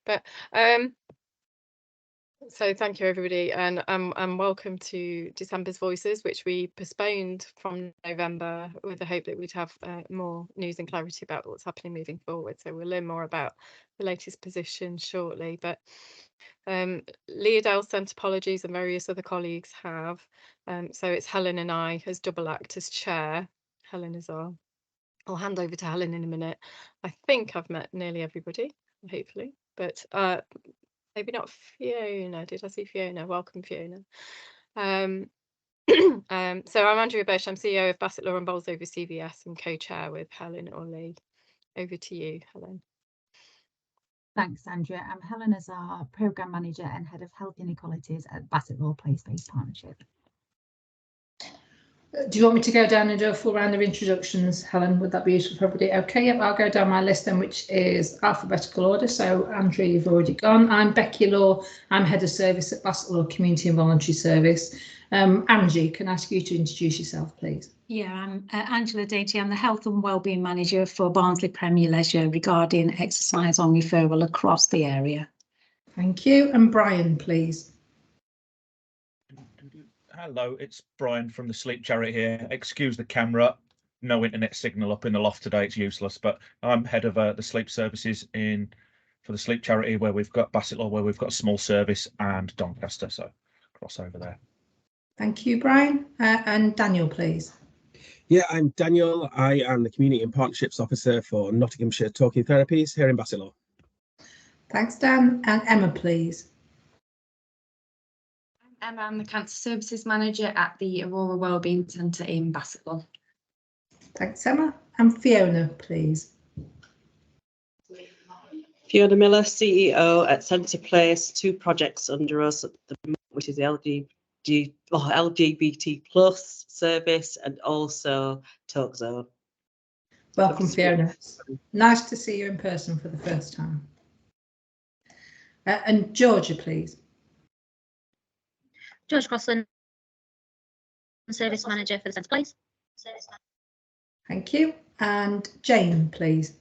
But so thank you everybody, and welcome to December's Voices, which we postponed from November with the hope that we'd have more news and clarity about what's happening moving forward. So we'll learn more about the latest position shortly. But Leodell sent apologies and various other colleagues have. So it's Helen and I as double act as chair. Helen is our. I'll hand over to Helen in a minute. I think I've met nearly everybody, hopefully, but maybe not Fiona. Did I see Fiona? Welcome, Fiona. So I'm Andrea Bush. I'm CEO of Bassetlaw and Bolsover CVS and co-chair with Helen or Lee. Over to you, Helen. Thanks, Andrea. I'm Helen as our Programme Manager and Head of Health Inequalities at Bassetlaw Place-Based Partnership. Do you want me to go down and do a full round of introductions, Helen? Would that be useful for everybody? Okay, yep, I'll go down my list then, which is alphabetical order. So, Andrea, you've already gone. I'm Becky Law. I'm Head of Service at Bassetlaw Community and Voluntary Service. Angie, can I ask you to introduce yourself, please? Yeah, I'm Angela Datey. I'm the Health and Wellbeing Manager for Barnsley Premier Leisure regarding exercise on referral across the area. Thank you. And Brian, please. Hello, it's Brian from the Sleep Charity here. Excuse the camera, no internet signal up in the loft today, it's useless, but I'm head of the sleep services for the Sleep Charity, where we've got Bassetlaw, where we've got a small service, and Doncaster, so cross over there. Thank you, Brian. And Daniel, please. Yeah, I'm Daniel. I am the Community and Partnerships Officer for Nottinghamshire Talking Therapies here in Bassetlaw. Thanks, Dan. And Emma, please. Emma, I'm the Cancer Services Manager at the Aurora Wellbeing Centre in Bassetlaw. Thanks, Emma. And Fiona, please. Fiona Miller, CEO at Centre Place, 2 projects under us at the moment, which is the LGBT plus service and also Talk Zone. Welcome, Fiona. Nice to see you in person for the first time. And Georgia, please. George Crossland, Service Manager for the Centre Place. Thank you. And Jane, please.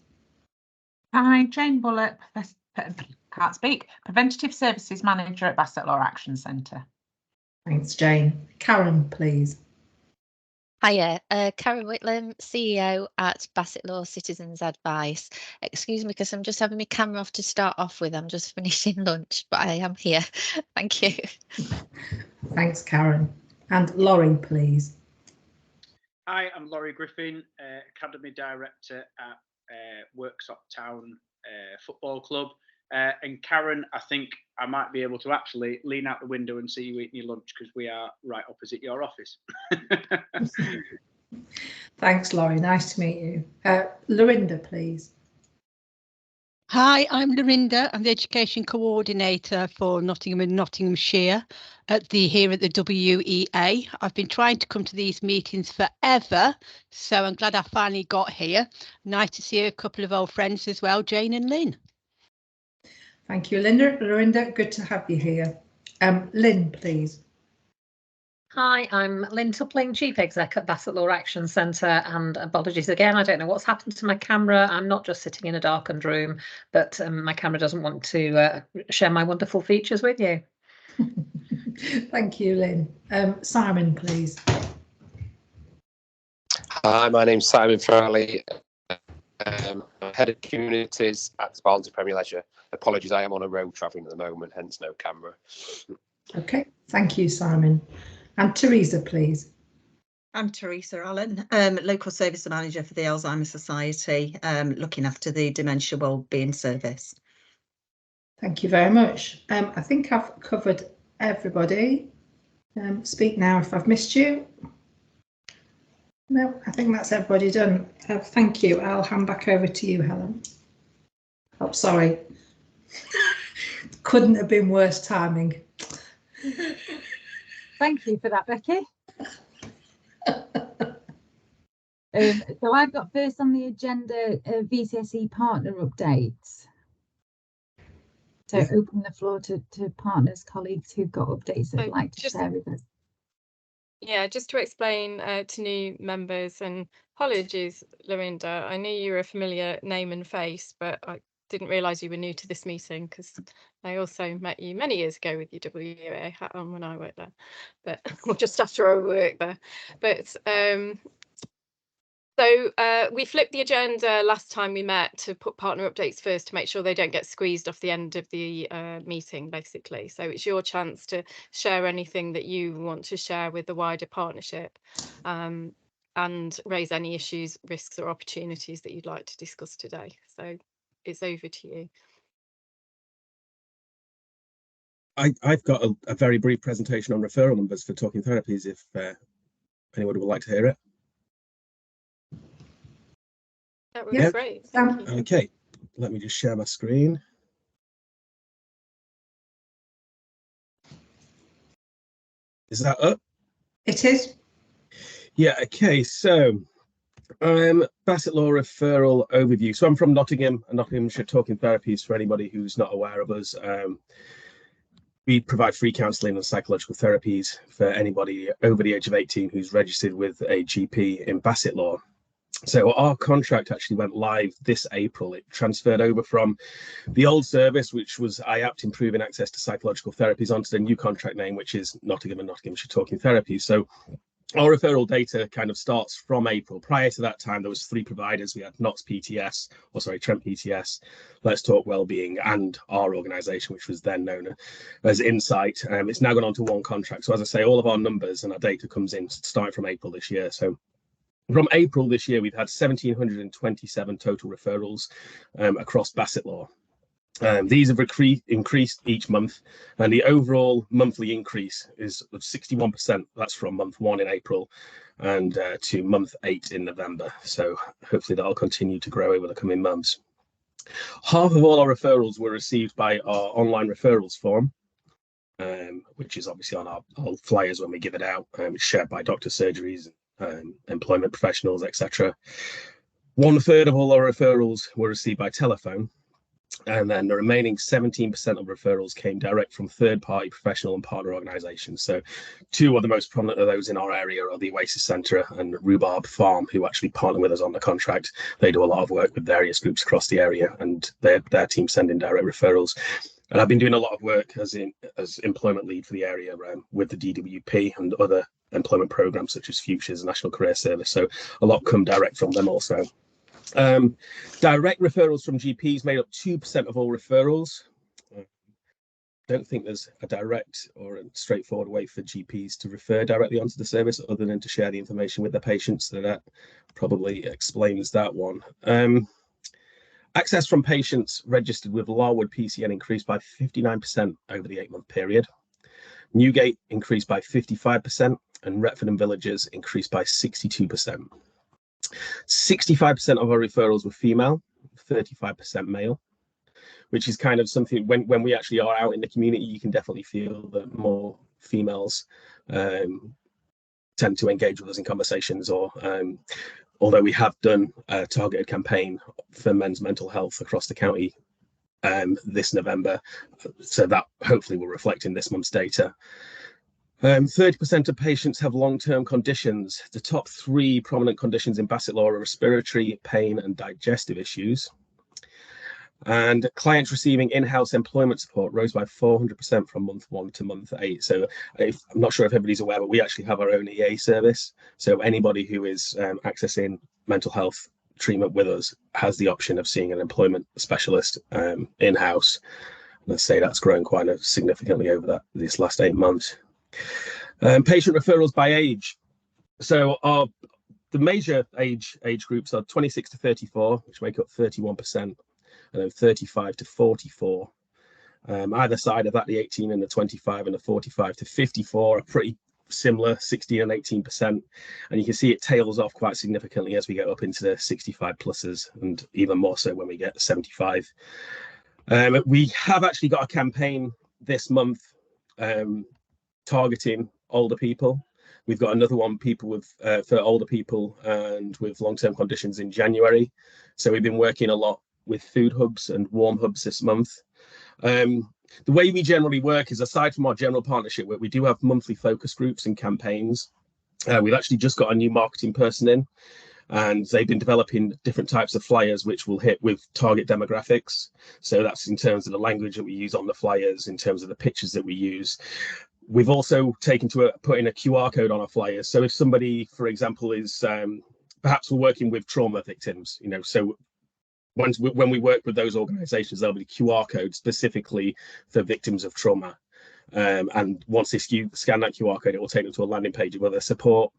Hi, Jane Bullock, can't speak, Preventative Services Manager at Bassetlaw Action Centre. Thanks, Jane. Karen, please. Hiya, Karen Whitlam, CEO at Bassetlaw Citizens Advice. Excuse me, because I'm just having my camera off to start off with. I'm just finishing lunch, but I am here. Thank you. Thanks, Karen. And Laurie, please. Hi, I'm Laurie Griffin, Academy Director at Worksop Town Football Club. And Karen, I think I might be able to actually lean out the window and see you eating your lunch because we are right opposite your office. Thanks, Laurie. Nice to meet you. Lorinda, please. Hi, I'm Lorinda. I'm the Education Coordinator for Nottingham and Nottinghamshire here at the WEA. I've been trying to come to these meetings forever, so I'm glad I finally got here. Nice to see a couple of old friends as well, Jane and Lynn. Thank you, Lorinda. Good to have you here. Lynn, please. Hi, I'm Lynn Tupling, Chief Exec at Bassetlaw Action Centre, and apologies again, I don't know what's happened to my camera. I'm not just sitting in a darkened room, but my camera doesn't want to share my wonderful features with you. Thank you, Lynn. Simon, please. Hi, my name's Simon Farley, Head of Communities at Barnsley Premier Leisure. Apologies, I am on a road travelling at the moment, hence no camera. Okay, thank you, Simon. And Teresa, please. I'm Teresa Allen, Local Service Manager for the Alzheimer's Society, looking after the Dementia Wellbeing Service. Thank you very much. I think I've covered everybody. Speak now if I've missed you. No, I think that's everybody done. Thank you. I'll hand back over to you, Helen. Oh, sorry. Couldn't have been worse timing. Thank you for that, Becky. So I've got first on the agenda VCSE partner updates. So open the floor to partners, colleagues who've got updates that would like to share with us. Yeah, just to explain to new members, and apologies, Lorinda, I knew you were a familiar name and face, but I didn't realise you were new to this meeting, because I also met you many years ago with your WUA hat on when I worked there, but or just after I worked there. But so we flipped the agenda last time we met to put partner updates first to make sure they don't get squeezed off the end of the meeting, basically. So it's your chance to share anything that you want to share with the wider partnership, and raise any issues, risks or opportunities that you'd like to discuss today. So it's over to you. I've got a very brief presentation on referral numbers for talking therapies, if anyone would like to hear it. That would be great. Thank you. Okay, let me just share my screen. Is that up? It is. Yeah, okay, so Bassetlaw referral overview. So I'm from Nottingham, and Nottinghamshire Talking Therapies, for anybody who's not aware of us. We provide free counselling and psychological therapies for anybody over the age of 18 who's registered with a GP in Bassetlaw. So our contract actually went live this April. It transferred over from the old service, which was IAPT, Improving Access to Psychological Therapies, onto the new contract name, which is Nottingham and Nottinghamshire Talking Therapies. So our referral data kind of starts from April. Prior to that time, there was 3 providers. We had Trent PTS, Let's Talk Wellbeing, and our organisation, which was then known as Insight. It's now gone on to one contract. So as I say, all of our numbers and our data comes in starting from April this year. So from April this year, we've had 1,727 total referrals across Bassetlaw. These have increased each month, and the overall monthly increase is of 61%. That's from month 1 in April and to month 8 in November. So hopefully that'll continue to grow over the coming months. Half of all our referrals were received by our online referrals form, which is obviously on our flyers when we give it out. It's shared by doctor surgeries, employment professionals, etc. 1/3 of all our referrals were received by telephone. And then the remaining 17% of referrals came direct from third-party professional and partner organisations. So 2 of the most prominent of those in our area are the Oasis Centre and Rhubarb Farm, who actually partner with us on the contract. They do a lot of work with various groups across the area, and their team send in direct referrals. And I've been doing a lot of work as employment lead for the area with the DWP and other employment programmes such as Futures, National Career Service. So a lot come direct from them also. Direct referrals from GPs made up 2% of all referrals. Don't think there's a direct or a straightforward way for GPs to refer directly onto the service other than to share the information with their patients. So that probably explains that one. Access from patients registered with Larwood PCN increased by 59% over the 8-month period. Newgate increased by 55%, and Retford and Villages increased by 62%. 65% of our referrals were female, 35% male, which is kind of something when we actually are out in the community, you can definitely feel that more females tend to engage with us in conversations, or although we have done a targeted campaign for men's mental health across the county this November, so that hopefully will reflect in this month's data. 30% of patients have long-term conditions. The top 3 prominent conditions in Bassetlaw are respiratory, pain, and digestive issues. And clients receiving in-house employment support rose by 400% from month 1 to month 8. So I'm not sure if everybody's aware, but we actually have our own EA service. So anybody who is accessing mental health treatment with us has the option of seeing an employment specialist in-house. Let's say that's grown quite significantly over this last 8 months. Patient referrals by age. So the major age groups are 26 to 34, which make up 31%, and then 35 to 44. Either side of that, the 18 and the 25 and the 45 to 54 are pretty similar, 16 and 18%. And you can see it tails off quite significantly as we get up into the 65 pluses, and even more so when we get 75. We have actually got a campaign this month targeting older people. We've got another one for older people and with long-term conditions in January. So we've been working a lot with food hubs and warm hubs this month. The way we generally work is, aside from our general partnership work, we do have monthly focus groups and campaigns. We've actually just got a new marketing person in, and they've been developing different types of flyers which will hit with target demographics. So that's in terms of the language that we use on the flyers, in terms of the pictures that we use. We've also taken to putting a QR code on our flyers. So if somebody, for example, is perhaps we're working with trauma victims, you know, so when we work with those organisations, there'll be a QR code specifically for victims of trauma. And once they scan that QR code, it will take them to a landing page of other support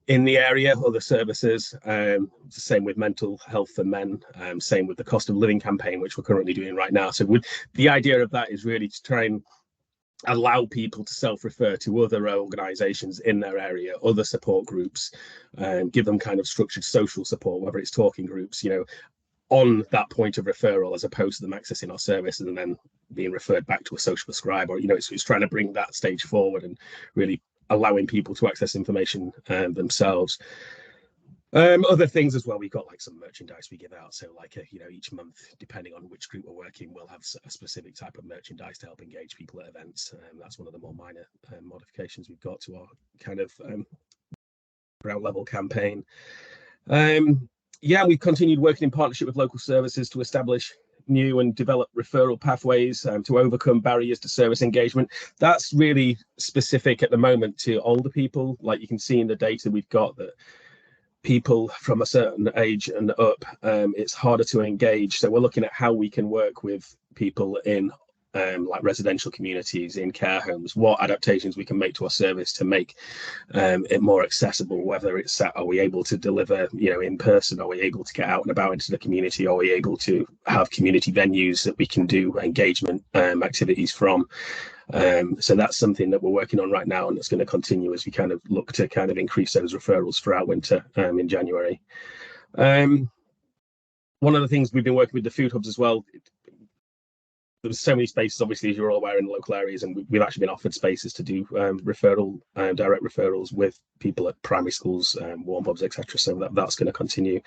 in the area, other services. It's the same with mental health for men, same with the cost of living campaign, which we're currently doing right now. So the idea of that is really to try and allow people to self-refer to other organisations in their area, other support groups, give them kind of structured social support, whether it's talking groups, you know, on that point of referral, as opposed to them accessing our services and then being referred back to a social prescriber. Or, you know, it's trying to bring that stage forward and really allowing people to access information themselves. Other things as well, we've got like some merchandise we give out. So like, you know, each month, depending on which group we're working, we'll have a specific type of merchandise to help engage people at events. That's one of the more minor modifications we've got to our kind of ground level campaign. Yeah, we've continued working in partnership with local services to establish new and develop referral pathways to overcome barriers to service engagement. That's really specific at the moment to older people. Like you can see in the data we've got that people from a certain age and up, it's harder to engage. So we're looking at how we can work with people in like residential communities, in care homes, what adaptations we can make to our service to make it more accessible, whether it's are we able to deliver, you know, in person, are we able to get out and about into the community, are we able to have community venues that we can do engagement activities from. So that's something that we're working on right now, and it's going to continue as we kind of look to kind of increase those referrals throughout winter in January. One of the things we've been working with the food hubs as well, there's so many spaces, obviously, as you're all aware, in the local areas, and we've actually been offered spaces to do direct referrals with people at primary schools, warm hubs, etc. So that's going to continue.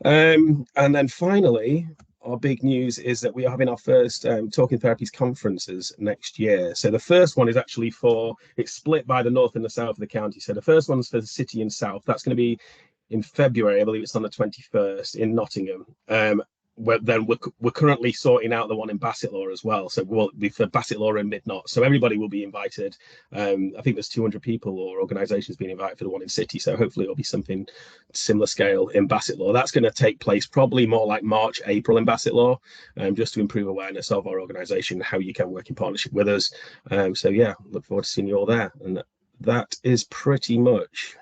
And then finally, our big news is that we are having our first Talking Therapies conferences next year. So the first one is actually it's split by the north and the south of the county. So the first one's for the city and south. That's going to be in February, I believe it's on the 21st in Nottingham. We're currently sorting out the one in Bassetlaw as well. So we'll be for Bassetlaw and Mid-Knot. So everybody will be invited. I think there's 200 people or organisations being invited for the one in City. So hopefully it'll be something similar scale in Bassetlaw. That's going to take place probably more like March, April in Bassetlaw, just to improve awareness of our organisation, how you can work in partnership with us. So yeah, look forward to seeing you all there. And that is pretty much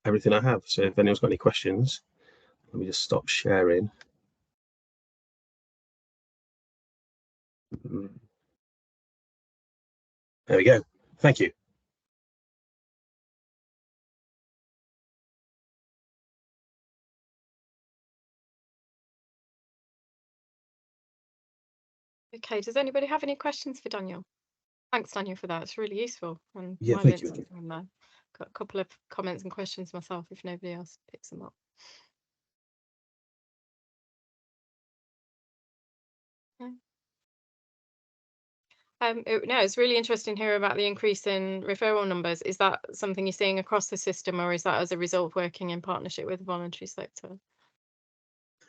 everything I have. So if anyone's got any questions, let me just stop sharing. There we go. Thank you. Okay, does anybody have any questions for Daniel? Thanks, Daniel, for that. It's really useful. And yeah, I thank learned you. From there. Got a couple of comments and questions myself if nobody else picks them up. Yeah. No, it's really interesting to hear about the increase in referral numbers. Is that something you're seeing across the system, or is that as a result of working in partnership with the voluntary sector?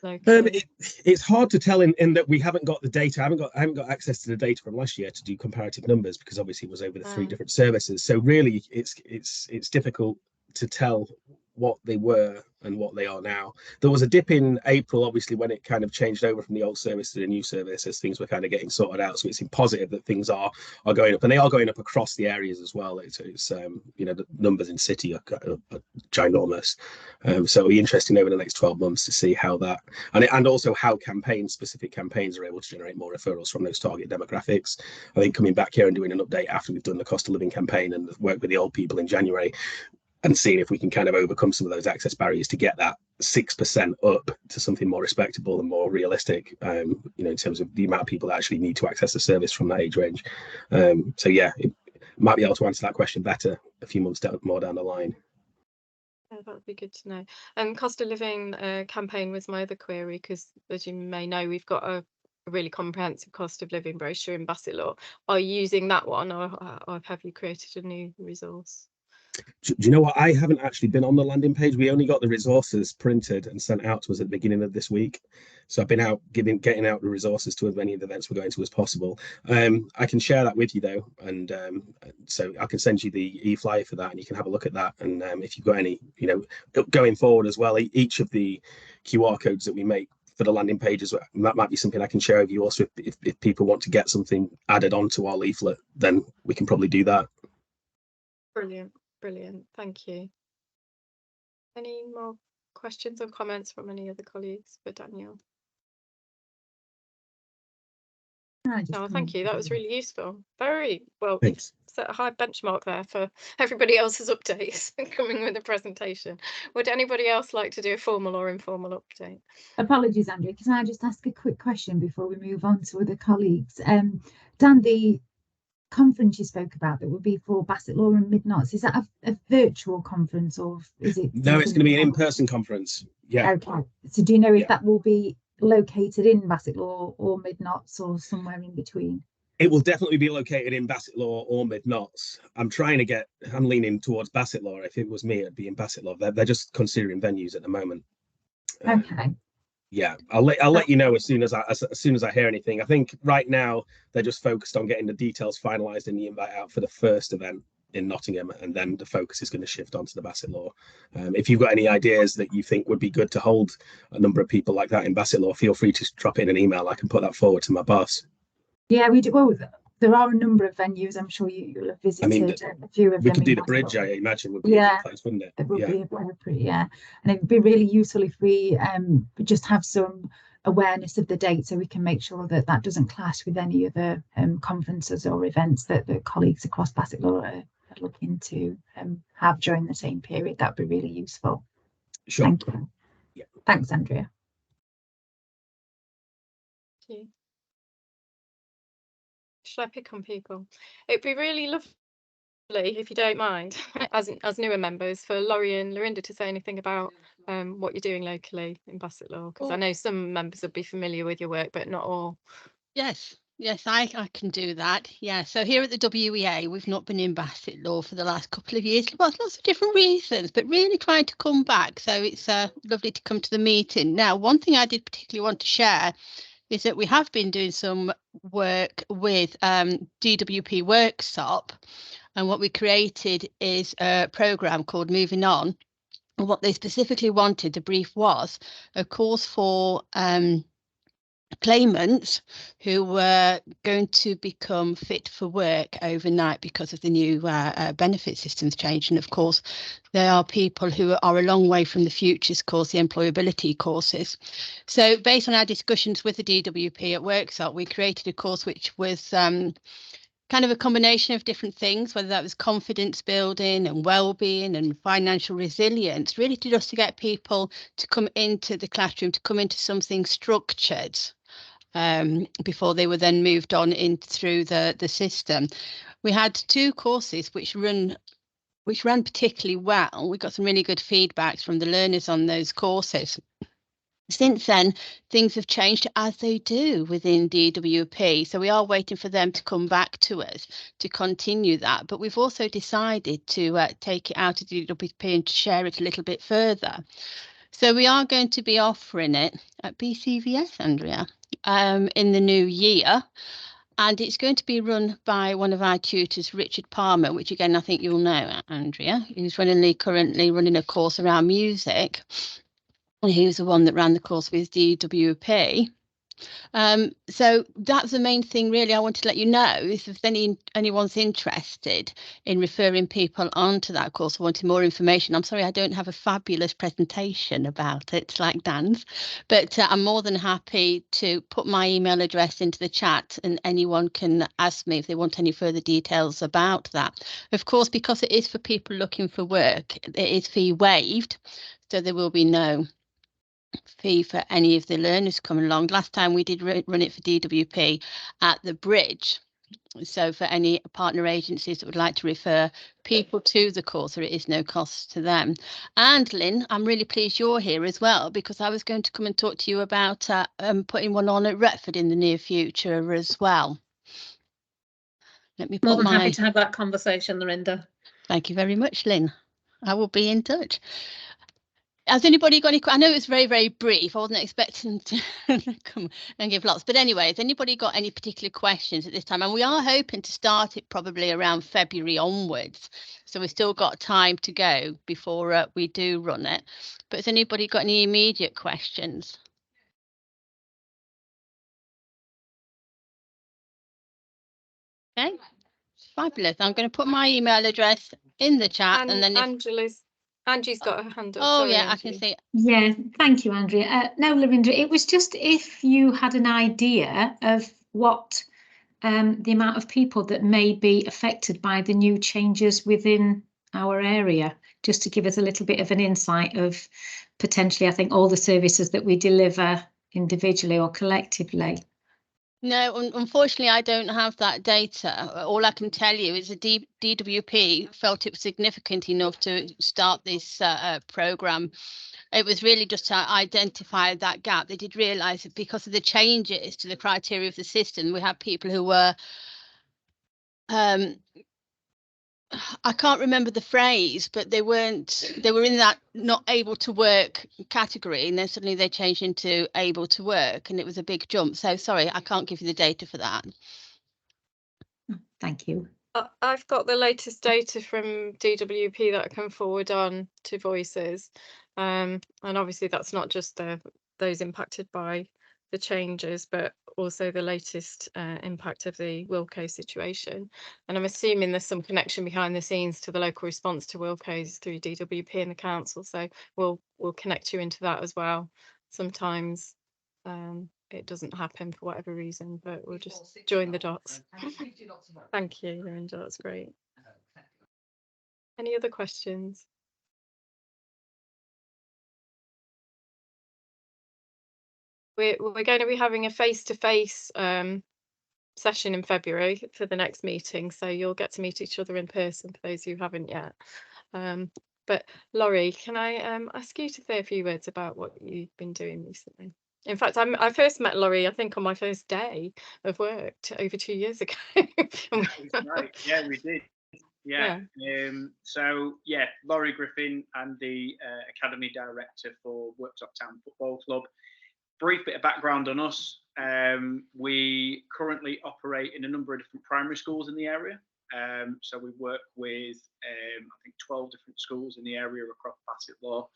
It's hard to tell in that we haven't got the data. I haven't got access to the data from last year to do comparative numbers, because obviously it was over the 3 different services. So really, it's difficult to tell what they were and what they are now. There was a dip in April, obviously, when it kind of changed over from the old service to the new service, as things were kind of getting sorted out. So it's positive that things are going up, and they are going up across the areas as well. It's you know, the numbers in City are ginormous. So it'll be interesting over the next 12 months to see how that, and also how specific campaigns are able to generate more referrals from those target demographics. I think coming back here and doing an update after we've done the cost of living campaign and work with the old people in January, and seeing if we can kind of overcome some of those access barriers to get that 6% up to something more respectable and more realistic, you know, in terms of the amount of people that actually need to access the service from that age range. So yeah, it might be able to answer that question better a few months more down the line. Yeah, that would be good to know. And cost of living campaign was my other query, because as you may know, we've got a really comprehensive cost of living brochure in Bassetlaw. Are you using that one, or have you created a new resource? Do you know what? I haven't actually been on the landing page. We only got the resources printed and sent out to us at the beginning of this week. So I've been out getting out the resources to as many of the events we're going to as possible. I can share that with you though, and so I can send you the e-flyer for that, and you can have a look at that. And if you've got any, going forward as well, each of the QR codes that we make for the landing pages, that might be something I can share with you also. If people want to get something added onto our leaflet, then we can probably do that. Brilliant. Brilliant, thank you. Any more questions or comments from any other colleagues for Danielle? No, thank you. That was really useful. Very well. Thanks. Set a high benchmark there for everybody else's updates coming with a presentation. Would anybody else like to do a formal or informal update? Apologies, Andrea. Can I just ask a quick question before we move on to other colleagues? Dan, the conference you spoke about that would be for Bassetlaw and Mid-Knots, is that a virtual conference, or is it? No, it's going to be an in-person conference. Yeah. Okay. So do you know if that will be located in Bassetlaw or Mid-Knots or somewhere in between? It will definitely be located in Bassetlaw or Mid-Knots. I'm leaning towards Bassetlaw. If it was me, it'd be in Bassetlaw. They're just considering venues at the moment. Okay. Yeah, I'll let you know as soon as I hear anything. I think right now they're just focused on getting the details finalised and the invite out for the first event in Nottingham, and then the focus is going to shift onto the Bassetlaw. If you've got any ideas that you think would be good to hold a number of people like that in Bassetlaw, feel free to drop in an email. I can put that forward to my boss. Yeah, we do. Well, there are a number of venues. I'm sure you'll have visited a few of them. We could do the bridge, I imagine, would be a good place, wouldn't it? It would be appropriate, yeah. And it'd be really useful if we just have some awareness of the date, so we can make sure that that doesn't clash with any other conferences or events that the colleagues across Bassetlaw are looking to have during the same period. That'd be really useful. Sure. Thank you. Yeah. Thanks, Andrea. Thank you. Should I pick on people? It'd be really lovely, if you don't mind, as newer members, for Laurie and Lorinda to say anything about what you're doing locally in Bassetlaw, because I know some members would be familiar with your work, but not all. Yes, I can do that. Yeah, so here at the WEA, we've not been in Bassetlaw for the last couple of years. Well, lots of different reasons, but really trying to come back. So it's lovely to come to the meeting. Now, one thing I did particularly want to share is that we have been doing some work with DWP Workshop, and what we created is a programme called Moving On. And what they specifically wanted, the brief was a course for claimants who were going to become fit for work overnight because of the new benefit systems change. And of course, there are people who are a long way from the futures course, the employability courses. So based on our discussions with the DWP at Workshop, we created a course which was kind of a combination of different things, whether that was confidence building and well-being and financial resilience, really just to get people to come into the classroom, to come into something structured before they were then moved on in through the system. We had 2 courses which ran particularly well. We got some really good feedbacks from the learners on those courses. Since then, things have changed, as they do within DWP. So we are waiting for them to come back to us to continue that. But we've also decided to take it out of DWP and to share it a little bit further. So we are going to be offering it at BCVS, Andrea, in the new year. And it's going to be run by one of our tutors, Richard Palmer, which again, I think you'll know, Andrea. He's currently running a course around music. And he was the one that ran the course with DWP. So that's the main thing, really. I wanted to let you know if anyone's interested in referring people onto that course or wanting more information. I'm sorry, I don't have a fabulous presentation about it like Dan's, but I'm more than happy to put my email address into the chat, and anyone can ask me if they want any further details about that. Of course, because it is for people looking for work, it is fee waived, so there will be no fee for any of the learners coming along. Last time we did run it for DWP at the bridge. So for any partner agencies that would like to refer people to the course, there is no cost to them. And Lynn, I'm really pleased you're here as well, because I was going to come and talk to you about putting one on at Retford in the near future as well. Let me More than happy to have that conversation, Lorinda. Thank you very much, Lynn. I will be in touch. Has anybody got any? I know it's very, very brief. I wasn't expecting to come and give lots. But anyway, has anybody got any particular questions at this time? And we are hoping to start it probably around February onwards. So we've still got time to go before we do run it. But has anybody got any immediate questions? Okay, fabulous. I'm going to put my email address in the chat, and then Angie's got her hand up. Oh, Sorry, yeah, Angie. I can see it. Yeah, thank you, Andrea. No, Lavender, it was just if you had an idea of what the amount of people that may be affected by the new changes within our area, just to give us a little bit of an insight of potentially, I think, all the services that we deliver individually or collectively. No, unfortunately, I don't have that data. All I can tell you is the DWP felt it was significant enough to start this programme. It was really just to identify that gap. They did realise that because of the changes to the criteria of the system, we had people who were, I can't remember the phrase, but they were in that not able to work category, and then suddenly they changed into able to work, and it was a big jump. So sorry, I can't give you the data for that. Thank you. I've got the latest data from DWP that I can forward on to Voices, and obviously that's not just those impacted by the changes, but also the latest impact of the Wilco situation. And I'm assuming there's some connection behind the scenes to the local response to Wilco's through DWP and the council. So we'll connect you into that as well. Sometimes it doesn't happen for whatever reason, but we'll just join the dots. Thank you, Linda. That's great. Any other questions? We're going to be having a face-to-face session in February for the next meeting, so you'll get to meet each other in person for those who haven't yet. But Laurie, can I ask you to say a few words about what you've been doing recently? In fact, I first met Laurie, I think, on my first day of work over 2 years ago. Right. Yeah, we did. Yeah. So yeah, Laurie Griffin, and the Academy Director for Worksop Town Football Club. Brief bit of background on us. We currently operate in a number of different primary schools in the area. So we work with, I think, 12 different schools in the area across Bassetlaw.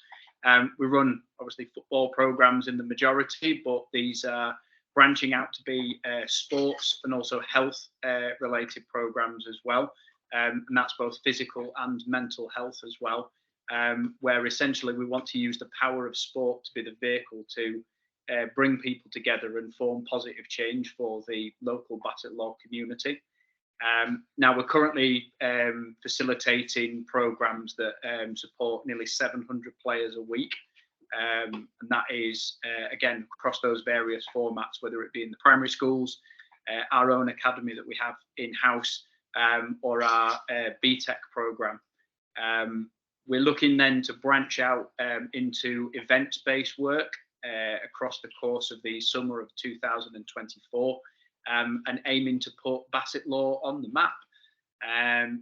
We run, obviously, football programmes in the majority, but these are branching out to be sports and also health related programmes as well. And that's both physical and mental health as well, where essentially we want to use the power of sport to be the vehicle to bring people together and form positive change for the local Bassetlaw community. Now we're currently facilitating programs that support nearly 700 players a week. And that is, again, across those various formats, whether it be in the primary schools, our own academy that we have in-house, or our BTEC program. We're looking then to branch out into events-based work across the course of the summer of 2024, and aiming to put Bassetlaw on the map.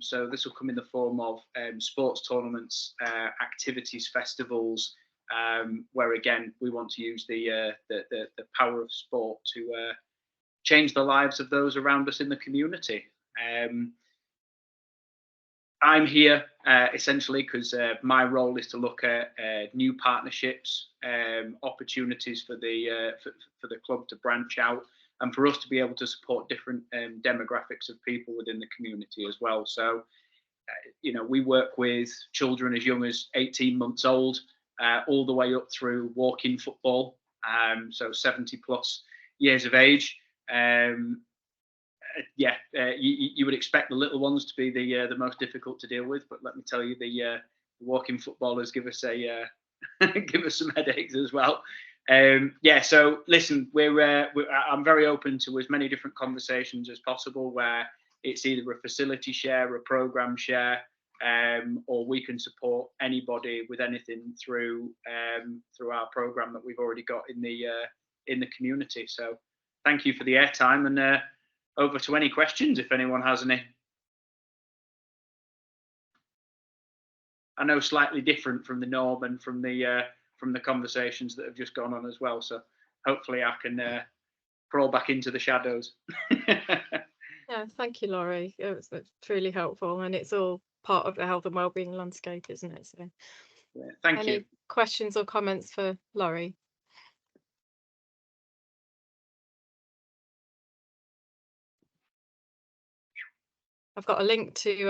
So this will come in the form of sports tournaments, activities, festivals, where again we want to use the power of sport to change the lives of those around us in the community. I'm here essentially because my role is to look at new partnerships, opportunities for the club to branch out, and for us to be able to support different demographics of people within the community as well. So, you know, we work with children as young as 18 months old, all the way up through walking football, so 70 plus years of age. You would expect the little ones to be the most difficult to deal with, but let me tell you, the walking footballers give us a give us some headaches as well. So listen, I'm very open to as many different conversations as possible, where it's either a facility share, a program share, or we can support anybody with anything through our program that we've already got in the community. So thank you for the airtime, and over to any questions if anyone has any. I know slightly different from the norm and from the conversations that have just gone on as well. So hopefully I can crawl back into the shadows. Yeah, thank you, Laurie. It's really helpful, and it's all part of the health and wellbeing landscape, isn't it? So, yeah, thank any you. questions or comments for Laurie? I've got a link to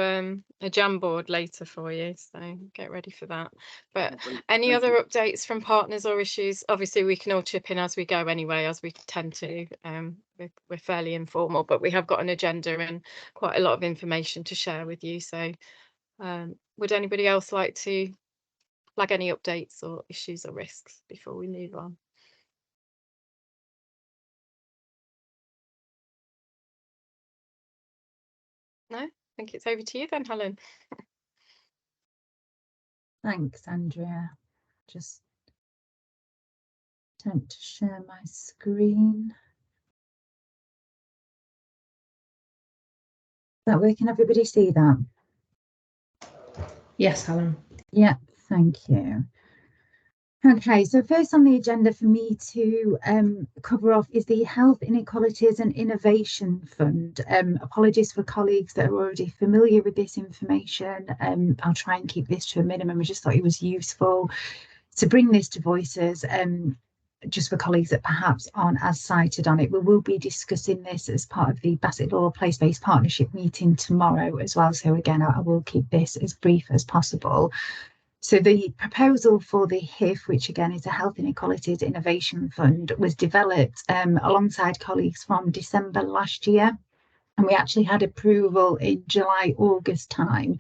a Jamboard later for you, so get ready for that. But any Thank other you. updates from partners or issues? Obviously, we can all chip in as we go anyway, as we tend to. We're fairly informal, but we have got an agenda and quite a lot of information to share with you. So would anybody else like to flag any updates or issues or risks before we move on? No, I think it's over to you then, Helen. Thanks, Andrea. Just attempt to share my screen. Is that working? Everybody see that? Yes, Helen. Yeah, thank you. Okay, so first on the agenda for me to cover off is the Health Inequalities and Innovation Fund. Apologies for colleagues that are already familiar with this information. I'll try and keep this to a minimum. I just thought it was useful to bring this to voices, just for colleagues that perhaps aren't as cited on it. We will be discussing this as part of the Bassetlaw Place-Based Partnership meeting tomorrow as well. So again, I will keep this as brief as possible. So the proposal for the HIF, which again is a Health Inequalities Innovation Fund, was developed alongside colleagues from December last year. And we actually had approval in July, August time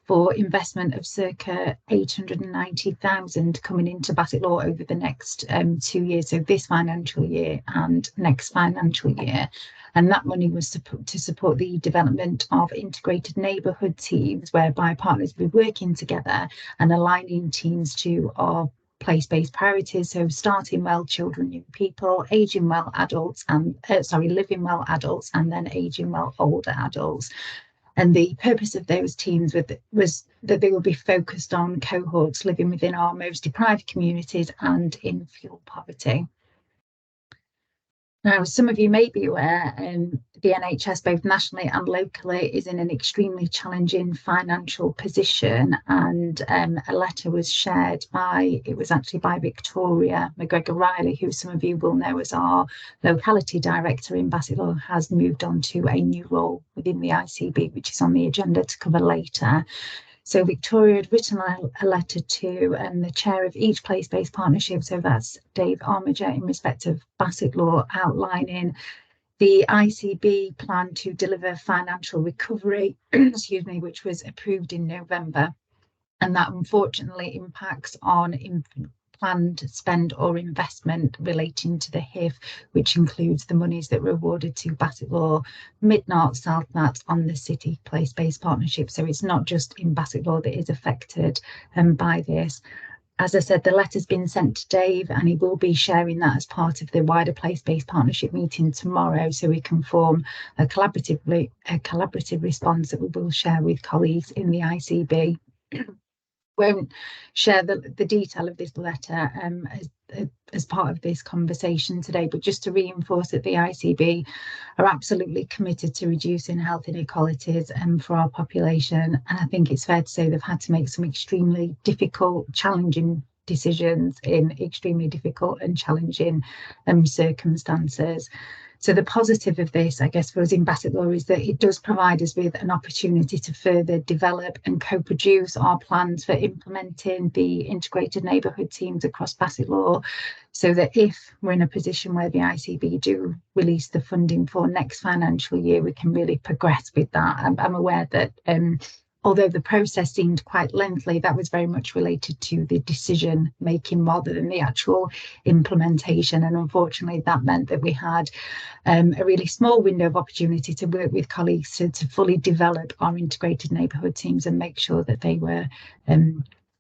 for investment of circa 890,000 coming into Bassetlaw over the next 2 years, so this financial year and next financial year. And that money was to support the development of integrated neighbourhood teams, whereby partners will be working together and aligning teams to our place-based priorities. So starting well children, young people, aging well adults, and living well adults, and then aging well older adults. And the purpose of those teams was that they will be focused on cohorts living within our most deprived communities and in fuel poverty. Now, some of you may be aware, the NHS, both nationally and locally, is in an extremely challenging financial position, and a letter was shared by Victoria McGregor Riley, who some of you will know as our locality director in Bassetlaw, has moved on to a new role within the ICB, which is on the agenda to cover later. So Victoria had written a letter to the chair of each place-based partnership, so that's Dave Armiger, in respect of Bassetlaw, outlining the ICB plan to deliver financial recovery, excuse me, which was approved in November. And that unfortunately impacts on planned spend or investment relating to the HIF, which includes the monies that were awarded to Bassetlaw, Mid-Nart, South Nart on the city place-based partnership. So it's not just in Bassetlaw that is affected by this. As I said, the letter's been sent to Dave, and he will be sharing that as part of the wider place-based partnership meeting tomorrow, so we can form a collaborative response that we will share with colleagues in the ICB. Won't share the detail of this letter as part of this conversation today, but just to reinforce that the ICB are absolutely committed to reducing health inequalities for our population. And I think it's fair to say they've had to make some extremely difficult, challenging decisions in extremely difficult and challenging circumstances. So the positive of this, I guess, for us in Bassetlaw is that it does provide us with an opportunity to further develop and co-produce our plans for implementing the integrated neighbourhood teams across Bassetlaw, so that if we're in a position where the ICB do release the funding for next financial year, we can really progress with that. I'm aware that although the process seemed quite lengthy, that was very much related to the decision making rather than the actual implementation. And unfortunately, that meant that we had a really small window of opportunity to work with colleagues to fully develop our integrated neighbourhood teams and make sure that they were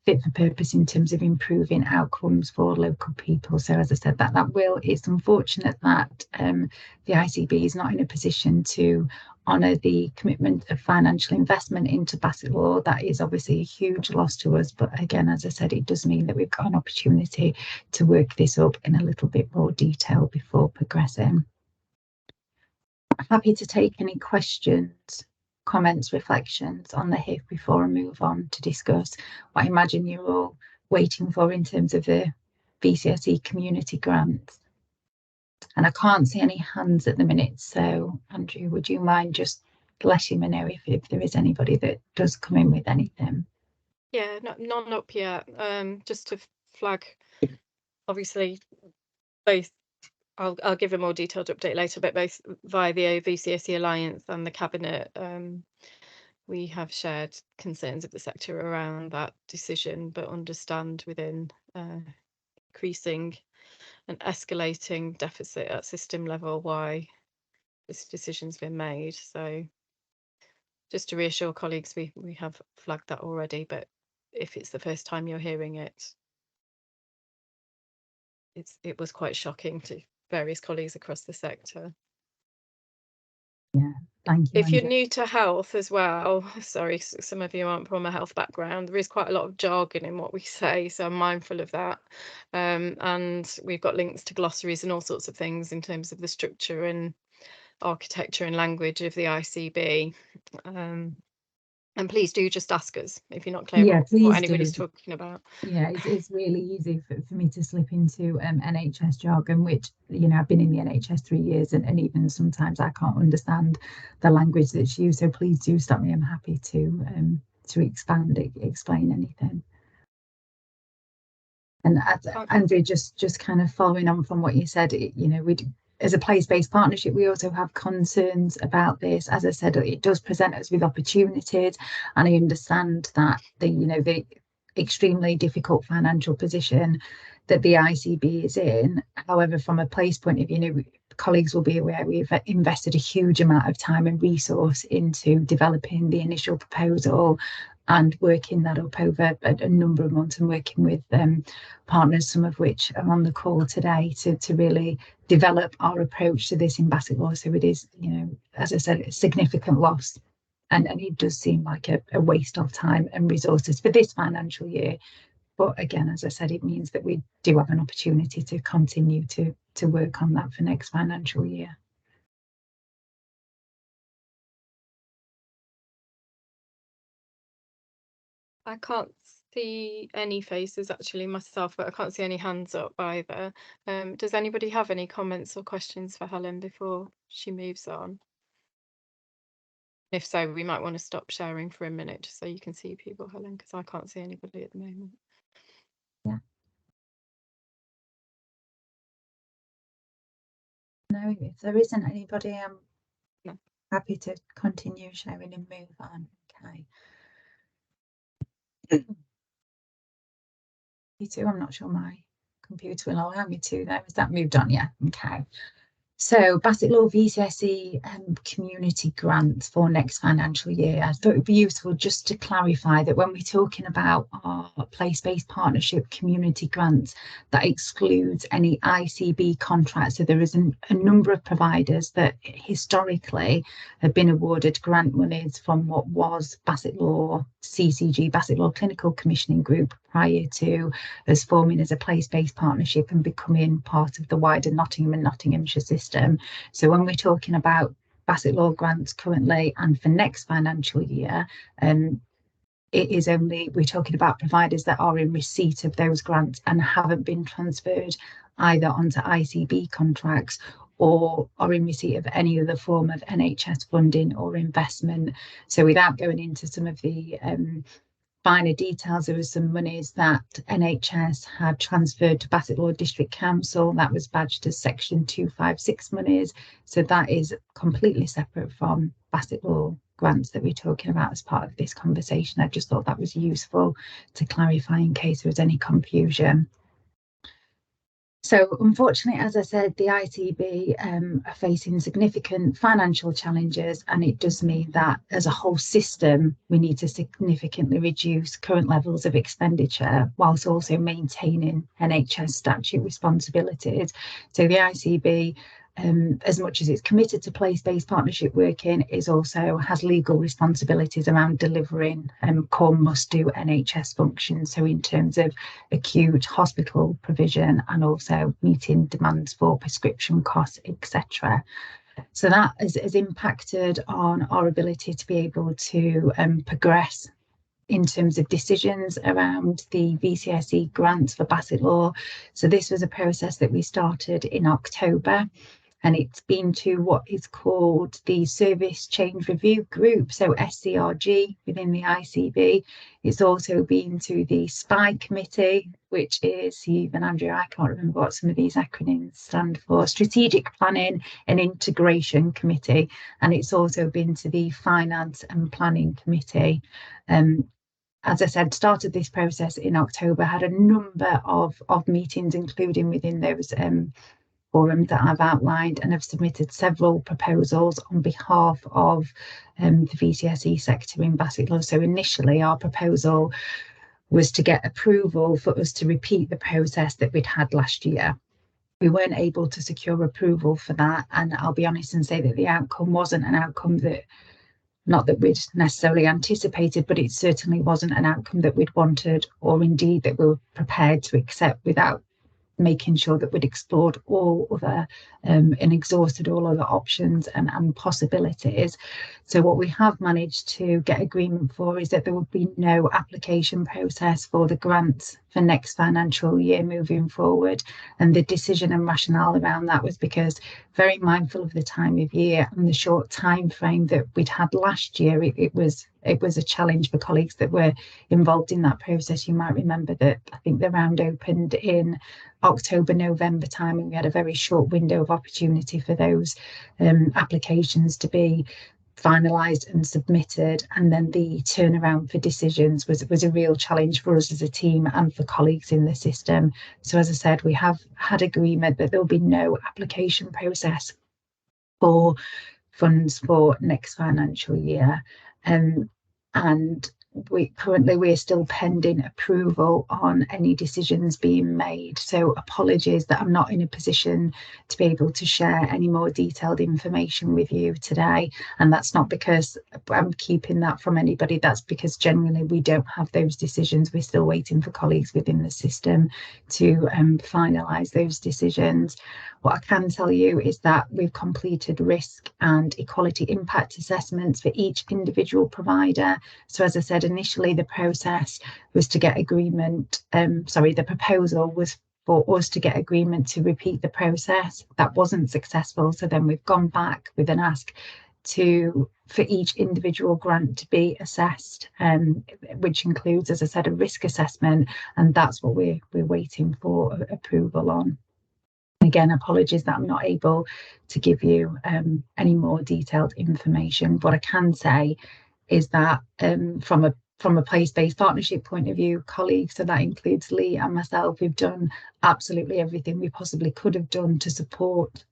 fit for purpose in terms of improving outcomes for local people. So as I said, it's unfortunate that the ICB is not in a position to honour the commitment of financial investment into Bassetlaw. That is obviously a huge loss to us, but again, as I said, it does mean that we've got an opportunity to work this up in a little bit more detail before progressing. I'm happy to take any questions, comments, reflections on the HIF before I move on to discuss what I imagine you're all waiting for in terms of the VCSE community grants. And I can't see any hands at the minute, so Andrew, would you mind just letting me know if there is anybody that does come in with anything? Yeah, none up yet. Just to flag, obviously, both. I'll give a more detailed update later, but both via the VCSE Alliance and the Cabinet, we have shared concerns of the sector around that decision, but understand within increasing and escalating deficit at system level why this decision's been made. So just to reassure colleagues, we have flagged that already, but if it's the first time you're hearing it, it was quite shocking to various colleagues across the sector. Yeah, thank you. If you're new to health as well, sorry, some of you aren't from a health background, there is quite a lot of jargon in what we say, so I'm mindful of that. And we've got links to glossaries and all sorts of things in terms of the structure and architecture and language of the ICB. And please do just ask us if you're not clear what anybody's talking about. Yeah, it's really easy for me to slip into NHS jargon, which, you know, I've been in the NHS 3 years and even sometimes I can't understand the language that's used. So please do stop me. I'm happy to explain anything. And Andrew, just kind of following on from what you said, you know, as a place-based partnership, we also have concerns about this. As I said, it does present us with opportunities, and I understand that the extremely difficult financial position that the ICB is in. However, from a place point of view, colleagues will be aware we've invested a huge amount of time and resource into developing the initial proposal and working that up over a number of months and working with partners, some of which are on the call today, to really develop our approach to this in Bassetlaw. So it is, you know, as I said, a significant loss. And it does seem like a waste of time and resources for this financial year. But again, as I said, it means that we do have an opportunity to continue to work on that for next financial year. I can't see any faces actually myself, but I can't see any hands up either. Does anybody have any comments or questions for Helen before she moves on? If so, we might want to stop sharing for a minute just so you can see people, Helen, because I can't see anybody at the moment. Yeah. No, if there isn't anybody, I'm happy to continue sharing and move on. Okay. Me too. I'm not sure my computer will allow me to. There, has that moved on? Yeah. Okay. So Bassetlaw VCSE community grants for next financial year. I thought it would be useful just to clarify that when we're talking about our place-based partnership community grants, that excludes any ICB contracts. So there is a number of providers that historically have been awarded grant monies from what was Bassetlaw CCG, Bassetlaw Clinical Commissioning Group, prior to us forming as a place-based partnership and becoming part of the wider Nottingham and Nottinghamshire system. So when we're talking about Bassetlaw grants currently and for next financial year, it is only, we're talking about providers that are in receipt of those grants and haven't been transferred either onto ICB contracts or are in receipt of any other form of NHS funding or investment. So without going into some of the finer details, there were some monies that NHS had transferred to Bassetlaw District Council that was badged as Section 256 monies. So that is completely separate from Bassetlaw grants that we're talking about as part of this conversation. I just thought that was useful to clarify in case there was any confusion. So unfortunately, as I said, the ITB are facing significant financial challenges, and it does mean that as a whole system, we need to significantly reduce current levels of expenditure whilst also maintaining NHS statute responsibilities. So the ICB, as much as it's committed to place-based partnership working, is also has legal responsibilities around delivering core must-do NHS functions. So in terms of acute hospital provision and also meeting demands for prescription costs, etc. So that has impacted on our ability to be able to progress in terms of decisions around the VCSE grants for Bassetlaw. So this was a process that we started in October, and it's been to what is called the Service Change Review Group, so SCRG within the ICB. It's also been to the SPI Committee, which is, even Andrea, I can't remember what some of these acronyms stand for, Strategic Planning and Integration Committee, and it's also been to the Finance and Planning Committee. As I said, started this process in October, had a number of meetings, including within those forum that I've outlined, and have submitted several proposals on behalf of the VCSE sector in Bassetlaw. So initially our proposal was to get approval for us to repeat the process that we'd had last year. We weren't able to secure approval for that, and I'll be honest and say that the outcome wasn't an outcome that, not that we'd necessarily anticipated, but it certainly wasn't an outcome that we'd wanted, or indeed that we were prepared to accept without making sure that we'd explored all other and exhausted all other options and possibilities. So what we have managed to get agreement for is that there will be no application process for the grants for next financial year moving forward. And the decision and rationale around that was because, very mindful of the time of year and the short time frame that we'd had last year, it was a challenge for colleagues that were involved in that process. You might remember that I think the round opened in October, November time, and we had a very short window of opportunity for those applications to be finalised and submitted, and then the turnaround for decisions was a real challenge for us as a team and for colleagues in the system. So as I said, we have had agreement that there will be no application process for funds for next financial year, and we're still pending approval on any decisions being made. So apologies that I'm not in a position to be able to share any more detailed information with you today, and that's not because I'm keeping that from anybody, that's because genuinely we don't have those decisions. We're still waiting for colleagues within the system to finalise those decisions. What I can tell you is that we've completed risk and equality impact assessments for each individual provider. So as I said, initially the process was to get agreement, the proposal was for us to get agreement to repeat the process. That wasn't successful. So then we've gone back with an ask for each individual grant to be assessed, which includes, as I said, a risk assessment, and that's what we're waiting for approval on. Again, apologies that I'm not able to give you any more detailed information. What I can say is that from a place-based partnership point of view, colleagues, so that includes Lee and myself, we've done absolutely everything we possibly could have done to support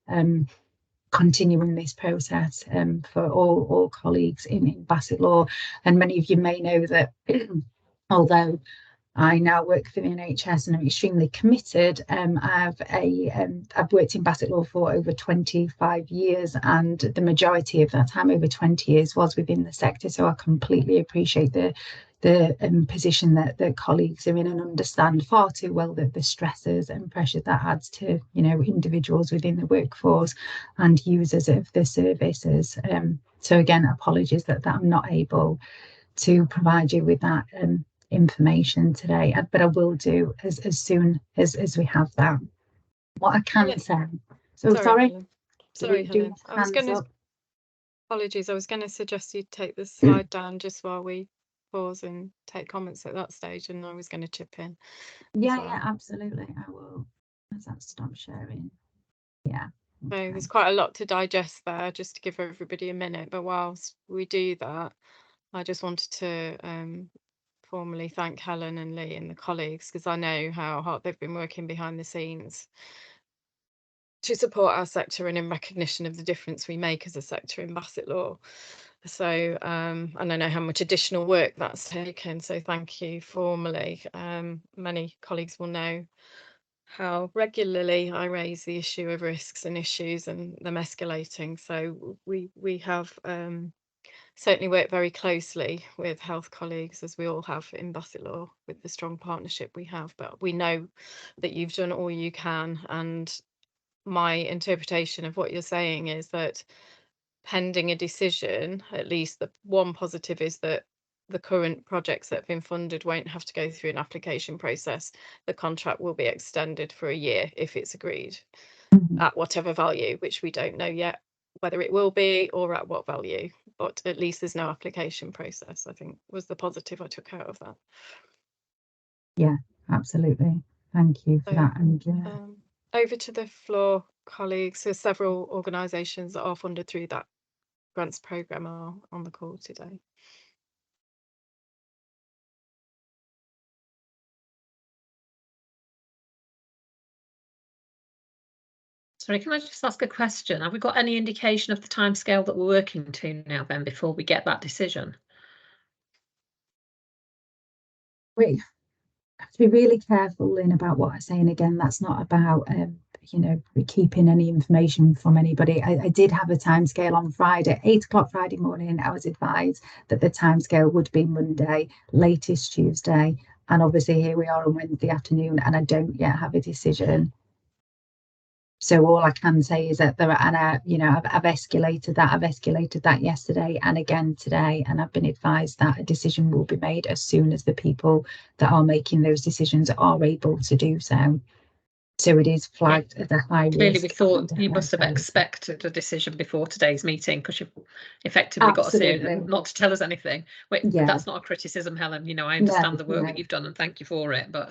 continuing this process for all colleagues in Bassetlaw. And many of you may know that although I now work for the NHS and I'm extremely committed. I've worked in Bassetlaw for over 25 years, and the majority of that time, over 20 years, was within the sector. So I completely appreciate the position that colleagues are in and understand far too well the stresses and pressure that adds to individuals within the workforce and users of the services. So again, apologies that I'm not able to provide you with that information today, but I will do as soon as we have that. What I can say. So sorry. Helen. I was going to. Apologies. I was going to suggest you take the slide down just while we pause and take comments at that stage, and I was going to chip in. Yeah, absolutely. I will. As that stops sharing. Yeah. Okay. So there's quite a lot to digest there, just to give everybody a minute. But whilst we do that, I just wanted to formally thank Helen and Lee and the colleagues, because I know how hard they've been working behind the scenes to support our sector and in recognition of the difference we make as a sector in Bassetlaw. So and I know how much additional work that's taken, so thank you formally. Many colleagues will know how regularly I raise the issue of risks and issues and them escalating. So we have certainly worked very closely with health colleagues, as we all have in Bassetlaw, with the strong partnership we have. But we know that you've done all you can, and my interpretation of what you're saying is that pending a decision, at least the one positive is that the current projects that have been funded won't have to go through an application process. The contract will be extended for a year if it's agreed at whatever value, which we don't know yet whether it will be or at what value, but at least there's no application process, I think was the positive I took out of that. Yeah, absolutely. Thank you for that, Andrea. Over to the floor, colleagues. There's several organisations that are funded through that grants programme are on the call today. Sorry, can I just ask a question? Have we got any indication of the timescale that we're working to now then before we get that decision? We have to be really careful, Lynn, about what I say. And again, that's not about, you know, keeping any information from anybody. I did have a timescale on Friday, 8 o'clock Friday morning. I was advised that the timescale would be Monday, latest Tuesday. And obviously here we are on Wednesday afternoon and I don't yet have a decision. So all I can say is that there are, and you know, I've escalated that. I've escalated that yesterday and again today, and I've been advised that a decision will be made as soon as the people that are making those decisions are able to do so. So it is flagged as a high risk. Clearly, we thought you must have expected a decision before today's meeting because you've effectively got us here not to tell us anything. Wait, yeah. That's not a criticism, Helen. You know, I understand the work that you've done and thank you for it. But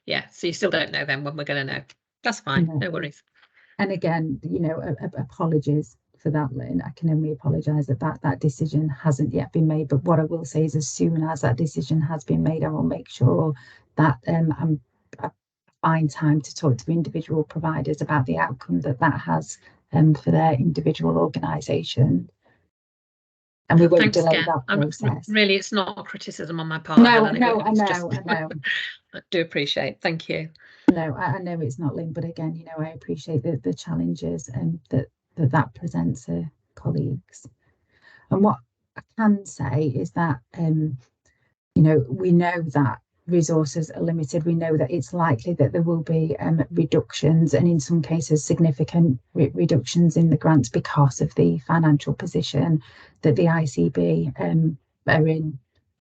yeah, so you still don't know then when we're going to know. That's fine. No worries. And again, you know, apologies for that, Lynn. I can only apologise that that decision hasn't yet been made. But what I will say is, as soon as that decision has been made, I will make sure that I find time to talk to individual providers about the outcome that has for their individual organisation. And we won't delay that process. Really, it's not a criticism on my part. No, Helen, I know. I do appreciate. Thank you. No, I know it's not, Lynn, but again, you know, I appreciate the challenges that presents colleagues. And what I can say is that, you know, we know that resources are limited. We know that it's likely that there will be reductions, and in some cases significant reductions in the grants because of the financial position that the ICB are in,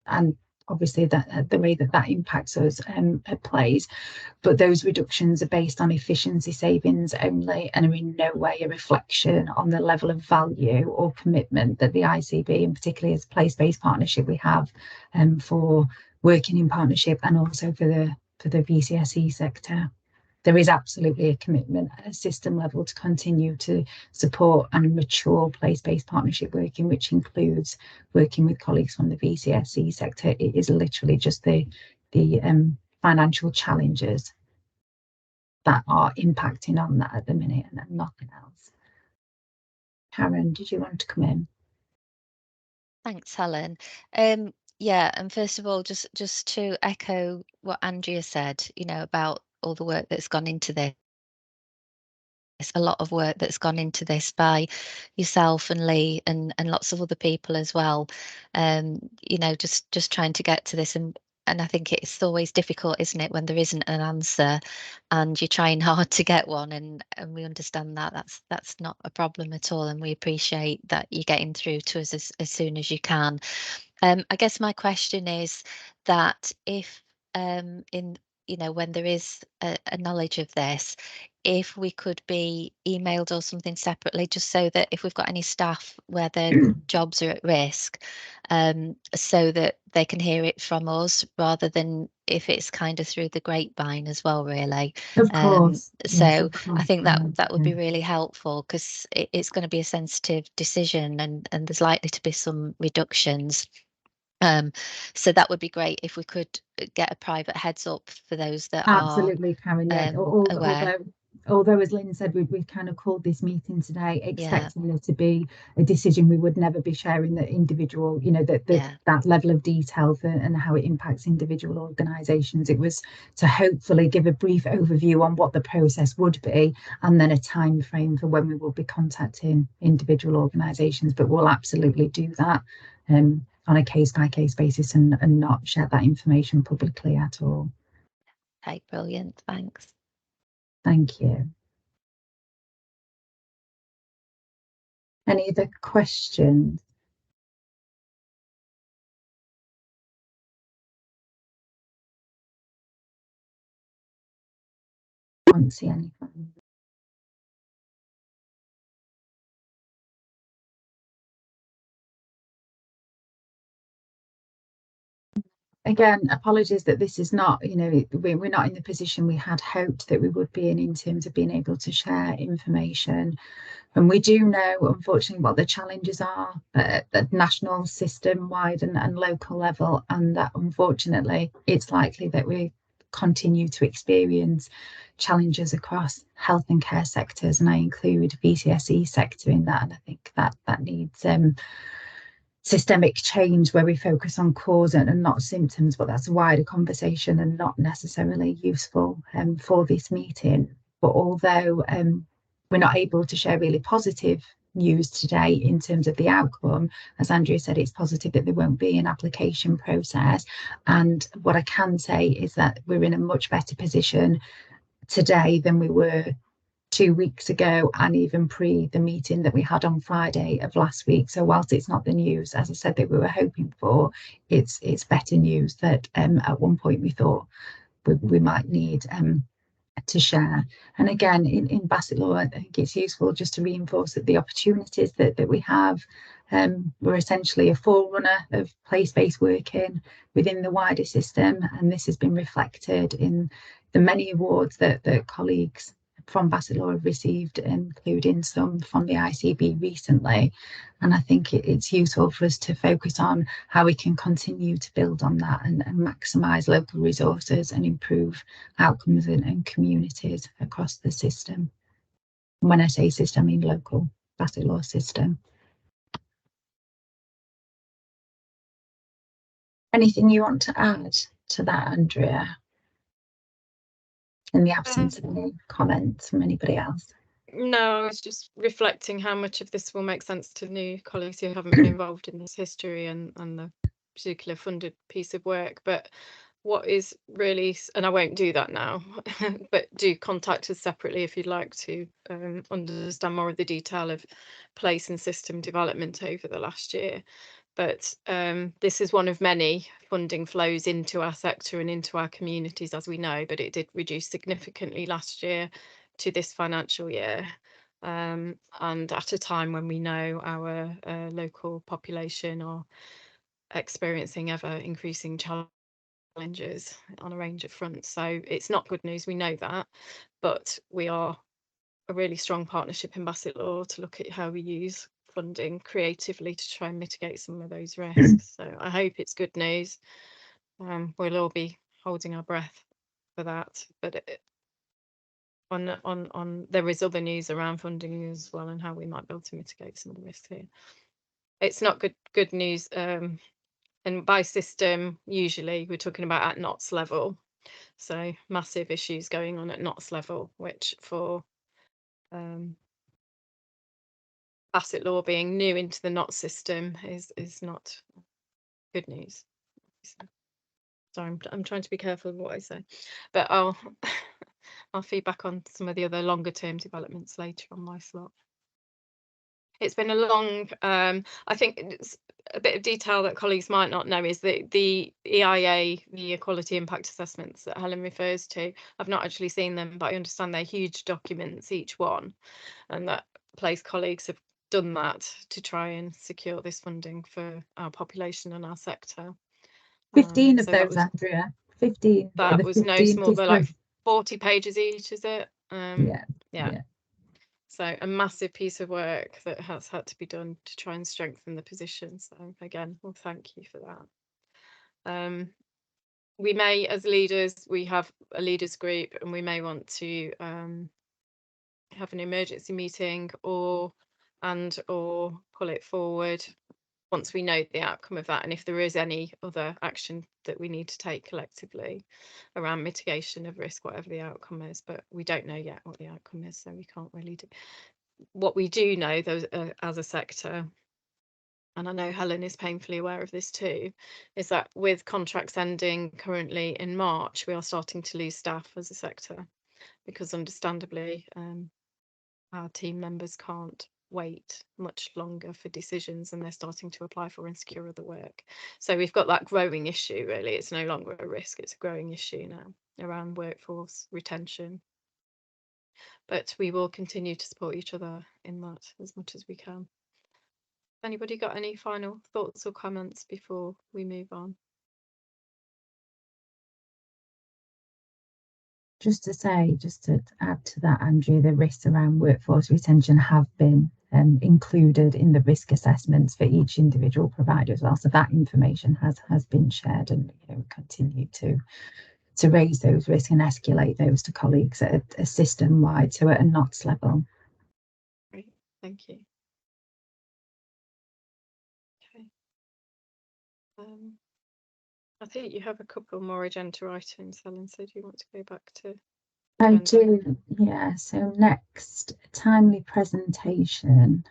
and obviously that the way that impacts us plays. But those reductions are based on efficiency savings only and are in no way a reflection on the level of value or commitment that the ICB, and particularly as a place-based partnership we have for working in partnership, and also for the VCSE sector. There is absolutely a commitment at a system level to continue to support and mature place-based partnership working, which includes working with colleagues from the VCSE sector. It is literally just the financial challenges that are impacting on that at the minute, and nothing else. Karen, did you want to come in? Thanks, Helen. Yeah, and first of all, just to echo what Andrea said, you know, about all the work that's gone into this. There's a lot of work that's gone into this by yourself and Lee and lots of other people as well. You know, just trying to get to this, and I think it's always difficult, isn't it, when there isn't an answer and you're trying hard to get one, and we understand that that's not a problem at all, and we appreciate that you're getting through to us as soon as you can. I guess my question is that if in, you know, when there is a knowledge of this, if we could be emailed or something separately, just so that if we've got any staff where their jobs are at risk, so that they can hear it from us, rather than if it's kind of through the grapevine as well, really. Of course. So yes, of course. I think that would be really helpful, because it's going to be a sensitive decision, and there's likely to be some reductions. So that would be great if we could get a private heads up for those that Absolutely, Karen. Yeah. are aware. Although, as Lynn said, we've kind of called this meeting today expecting there to be a decision. We would never be sharing the individual, you know, that level of detail and how it impacts individual organisations. It was to hopefully give a brief overview on what the process would be, and then a time frame for when we will be contacting individual organisations. But we'll absolutely do that on a case-by-case basis and not share that information publicly at all. Okay, brilliant. Thanks. Thank you. Any other questions? I can't see anything. Again, apologies that this is not, you know, we're not in the position we had hoped that we would be in terms of being able to share information. And we do know, unfortunately, what the challenges are at the national, system-wide and local level, and that unfortunately it's likely that we continue to experience challenges across health and care sectors, and I include VCSE sector in that, and I think that needs systemic change where we focus on cause and not symptoms, but that's a wider conversation and not necessarily useful for this meeting. But although we're not able to share really positive news today in terms of the outcome, as Andrea said, it's positive that there won't be an application process. And what I can say is that we're in a much better position today than we were 2 weeks ago, and even pre the meeting that we had on Friday of last week. So whilst it's not the news, as I said, that we were hoping for, it's better news that at one point we thought we might need to share. And again, in Bassetlaw, I think it's useful just to reinforce that the opportunities that we have, we're essentially a forerunner of place-based working within the wider system, and this has been reflected in the many awards that colleagues from Bassetlaw have received, including some from the ICB recently. And I think it's useful for us to focus on how we can continue to build on that and maximise local resources and improve outcomes and communities across the system. And when I say system, I mean local Bassetlaw system. Anything you want to add to that, Andrea? In the absence of any comments from anybody else? No, I was just reflecting how much of this will make sense to new colleagues who haven't been involved in this history and the particular funded piece of work. But what is really, and I won't do that now, but do contact us separately if you'd like to understand more of the detail of place and system development over the last year. But this is one of many funding flows into our sector and into our communities, as we know, but it did reduce significantly last year to this financial year. And at a time when we know our local population are experiencing ever increasing challenges on a range of fronts. So it's not good news, we know that, but we are a really strong partnership in Bassetlaw to look at how we use funding creatively to try and mitigate some of those risks. So I hope it's good news. We'll all be holding our breath for that, but there is other news around funding as well and how we might be able to mitigate some of the risks here. It's not good news, and by system usually we're talking about at NOTS level, so massive issues going on at NOTS level, which for Bassetlaw being new into the NOTS system is not good news. So I'm trying to be careful of what I say, but I'll feedback on some of the other longer term developments later on my slot. It's been a long, I think it's a bit of detail that colleagues might not know is that the EIA, the Equality Impact Assessments that Helen refers to, I've not actually seen them, but I understand they're huge documents, each one, and that place colleagues have done that to try and secure this funding for our population and our sector. 15 of those, Andrea. 15. That was no small, they're like 40 pages each, is it? Yeah. So a massive piece of work that has had to be done to try and strengthen the position. So again, well, thank you for that. We may, as leaders, we have a leaders group, and we may want to have an emergency meeting or pull it forward once we know the outcome of that, and if there is any other action that we need to take collectively around mitigation of risk, whatever the outcome is. But we don't know yet what the outcome is, so we can't really do. What we do know, though, as a sector, and I know Helen is painfully aware of this too, is that with contracts ending currently in March, we are starting to lose staff as a sector, because understandably our team members can't wait much longer for decisions, and they're starting to apply for and secure other work. So we've got that growing issue, really. It's no longer a risk, it's a growing issue now around workforce retention. But we will continue to support each other in that as much as we can. Anybody got any final thoughts or comments before we move on? Just to add to that, Andrew, the risks around workforce retention have been included in the risk assessments for each individual provider as well. So that information has been shared, and continue to raise those risks and escalate those to colleagues at a system-wide, so at a NOTS level. Great, thank you. Okay. I think you have a couple more agenda items, Helen, so do you want to go back to I do, yeah. So next, timely presentation.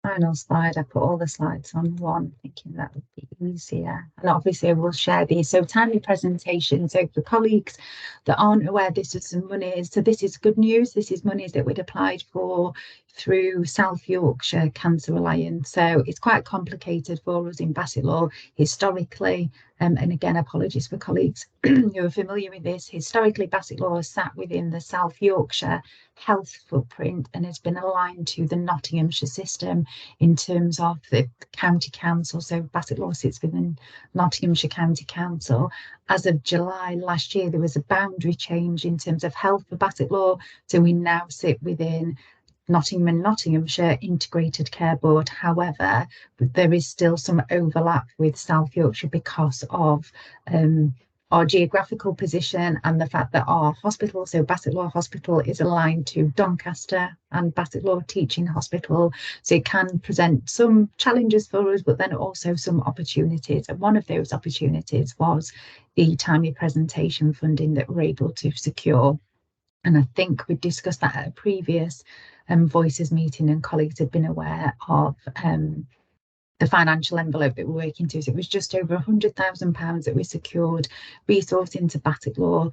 Final slide, I put all the slides on one, thinking that would be easier. And obviously I will share these. So timely presentation. So for colleagues that aren't aware, this is some monies. So this is good news. This is monies that we'd applied for through South Yorkshire Cancer Alliance. So it's quite complicated for us in Bassetlaw historically. And again, apologies for colleagues who are familiar with this. Historically, Bassetlaw has sat within the South Yorkshire health footprint and has been aligned to the Nottinghamshire system in terms of the county council. So Bassetlaw sits within Nottinghamshire County Council. As of July last year, there was a boundary change in terms of health for Bassetlaw. So we now sit within Nottingham and Nottinghamshire Integrated Care Board. However, there is still some overlap with South Yorkshire because of our geographical position and the fact that our hospital, so Bassetlaw Hospital, is aligned to Doncaster and Bassetlaw Teaching Hospital. So it can present some challenges for us, but then also some opportunities. And one of those opportunities was the timely presentation funding that we're able to secure. And I think we discussed that at a previous Voices meeting, and colleagues had been aware of the financial envelope that we're working to. So it was just over £100,000 that we secured, resourced into Bassetlaw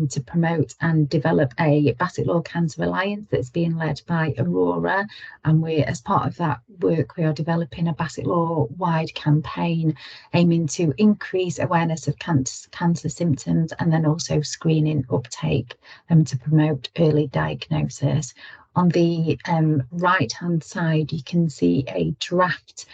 to promote and develop a Bassetlaw Cancer Alliance that's being led by Aurora. And we, as part of that work, we are developing a Bassetlaw-wide campaign aiming to increase awareness of cancer symptoms and then also screening uptake to promote early diagnosis. On the right-hand side, you can see a draft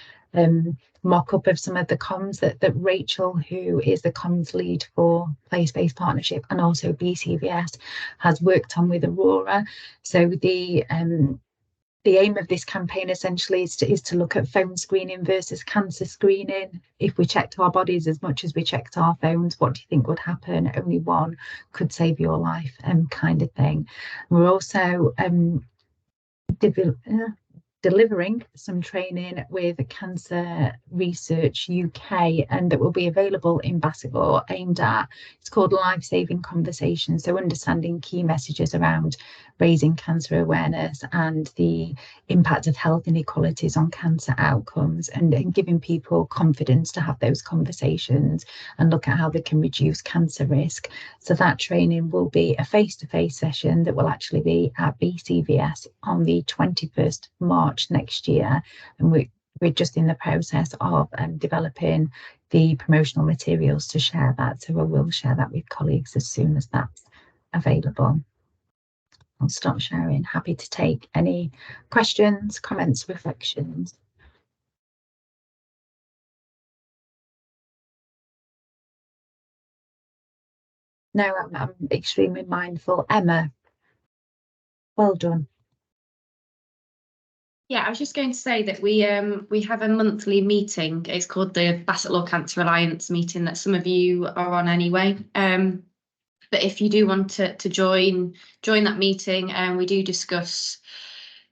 mock-up of some of the comms that Rachel, who is the comms lead for Place-Based Partnership and also BCVS, has worked on with Aurora. So the aim of this campaign essentially is to look at phone screening versus cancer screening. If we checked our bodies as much as we checked our phones, what do you think would happen? Only one could save your life, kind of thing. We're also delivering some training with Cancer Research UK, and that will be available in Bassetlaw, aimed at, it's called Life-Saving Conversations, so understanding key messages around raising cancer awareness and the impact of health inequalities on cancer outcomes, and giving people confidence to have those conversations and look at how they can reduce cancer risk. So that training will be a face-to-face session that will actually be at BCVS on the 21st March next year, and we're just in the process of developing the promotional materials to share that, so I will share that with colleagues as soon as that's available. I'll stop sharing. Happy to take any questions, comments, reflections. No, I'm extremely mindful. Emma, well done. Yeah, I was just going to say that we have a monthly meeting. It's called the Bassetlaw Cancer Alliance meeting that some of you are on anyway. But if you do want to join that meeting, we do discuss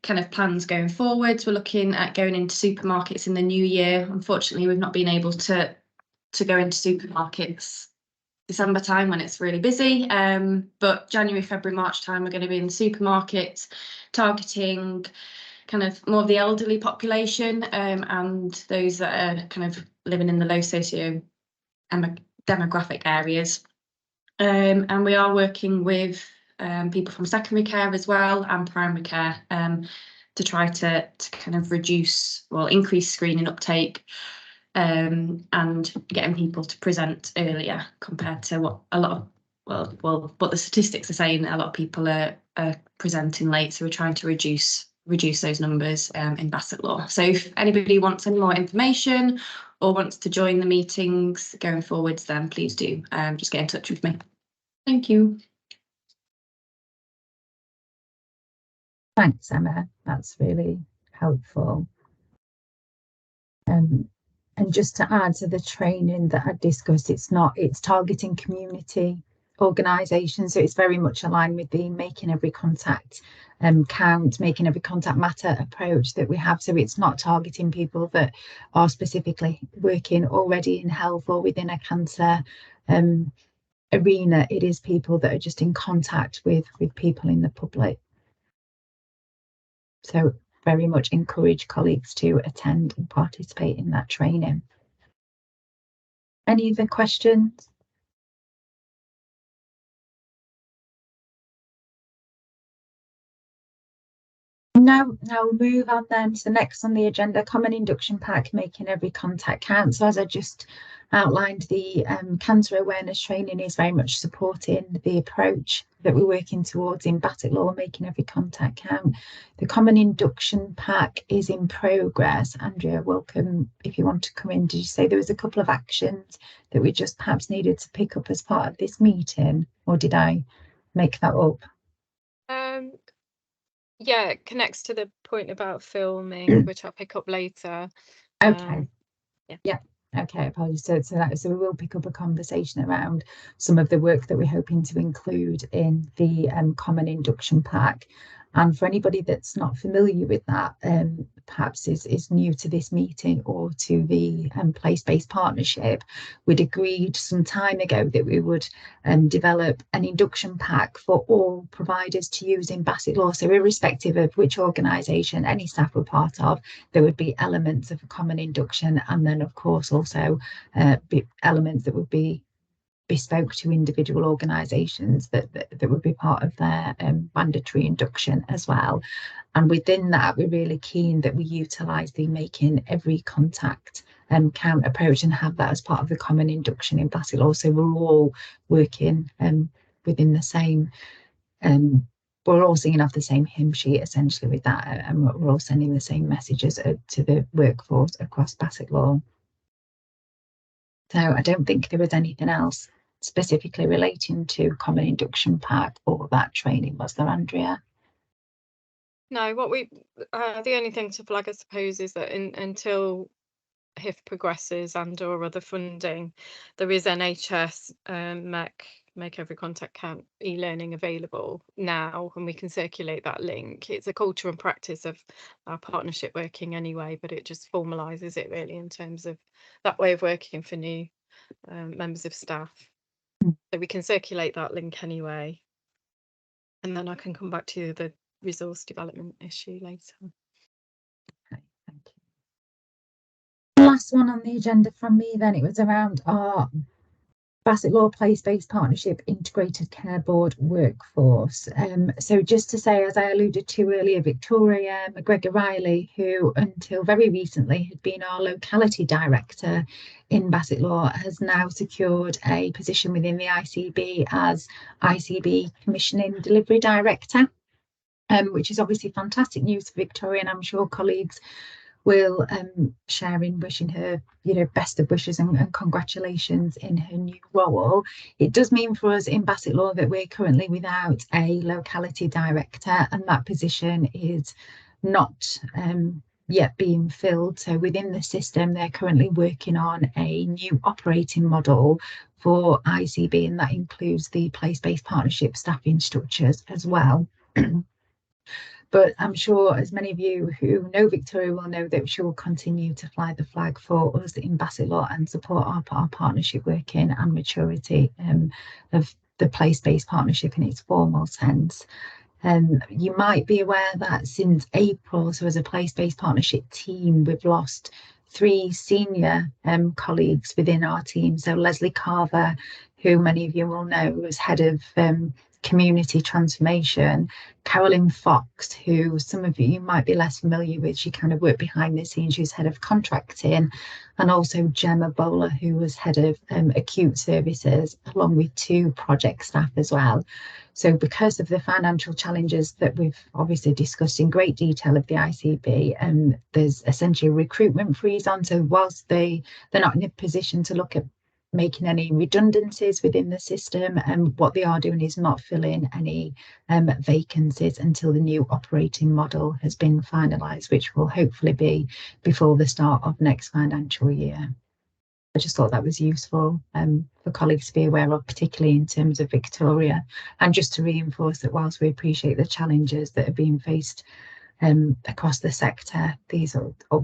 kind of plans going forwards. We're looking at going into supermarkets in the new year. Unfortunately, we've not been able to go into supermarkets December time when it's really busy. But January, February, March time, we're going to be in the supermarkets targeting kind of more of the elderly population and those that are kind of living in the low socio demographic areas. And we are working with people from secondary care as well and primary care to try to kind of increase screening uptake and getting people to present earlier compared to what a lot of what the statistics are saying. A lot of people are presenting late, so we're trying to reduce those numbers in Bassetlaw. So if anybody wants any more information or wants to join the meetings going forwards, then please do just get in touch with me. Thank you. Thanks, Emma. That's really helpful. And just to add to the training that I discussed, it's targeting community organisations, so it's very much aligned with the making every contact count, making every contact matter approach that we have. So it's not targeting people that are specifically working already in health or within a cancer arena. It is people that are just in contact with people in the public. So very much encourage colleagues to attend and participate in that training. Any other questions? No, we'll move on then to the next on the agenda, common induction pack, making every contact count. So as I just outlined, the cancer awareness training is very much supporting the approach that we're working towards in Bassetlaw, making every contact count. The common induction pack is in progress. Andrea, welcome if you want to come in. Did you say there was a couple of actions that we just perhaps needed to pick up as part of this meeting, or did I make that up? Yeah, it connects to the point about filming, which I'll pick up later. Okay. Yeah. Okay, apologies. So we will pick up a conversation around some of the work that we're hoping to include in the common induction pack. And for anybody that's not familiar with that, perhaps is new to this meeting or to the place-based partnership, we'd agreed some time ago that we would develop an induction pack for all providers to use in Bassetlaw. So irrespective of which organisation any staff were part of, there would be elements of a common induction, and then of course also elements that would be bespoke to individual organisations that would be part of their mandatory induction as well. And within that, we're really keen that we utilise the making every contact count approach and have that as part of the common induction in Bassetlaw. So we're all working within the same, we're all singing off the same hymn sheet essentially with that, and we're all sending the same messages to the workforce across Bassetlaw. So I don't think there was anything else specifically relating to common induction pack or that training, was there, Andrea? No, what the only thing to flag, I suppose, is that until HIF progresses and or other funding, there is NHS make every contact count e-learning available now, and we can circulate that link. It's a culture and practice of our partnership working anyway, but it just formalises it really in terms of that way of working for new members of staff. So we can circulate that link anyway, and then I can come back to the resource development issue later. Okay, thank you. The last one on the agenda from me then, it was around our Bassetlaw Place-Based Partnership Integrated Care Board workforce. So just to say, as I alluded to earlier, Victoria McGregor-Riley, who until very recently had been our locality director in Bassetlaw, has now secured a position within the ICB as ICB Commissioning Delivery Director, which is obviously fantastic news for Victoria, and I'm sure colleagues will share in wishing her, best of wishes and congratulations in her new role. It does mean for us in Bassetlaw that we're currently without a locality director, and that position is not yet being filled. So within the system, they're currently working on a new operating model for ICB, and that includes the place-based partnership staffing structures as well. But I'm sure as many of you who know Victoria will know that she will continue to fly the flag for us in Bassetlaw and support our partnership working and maturity of the place-based partnership in its formal sense. You might be aware that since April, so as a place-based partnership team, we've lost 3 senior colleagues within our team. So Leslie Carver, who many of you will know was head of community transformation, Carolyn Fox, who some of you might be less familiar with, she kind of worked behind the scenes, she's head of contracting, and also Gemma Bowler, who was head of acute services, along with 2 project staff as well. So because of the financial challenges that we've obviously discussed in great detail of the ICB, there's essentially a recruitment freeze on. So whilst they're not in a position to look at making any redundancies within the system, and what they are doing is not filling any vacancies until the new operating model has been finalised, which will hopefully be before the start of next financial year. I just thought that was useful for colleagues to be aware of, particularly in terms of Victoria, and just to reinforce that whilst we appreciate the challenges that are being faced across the sector,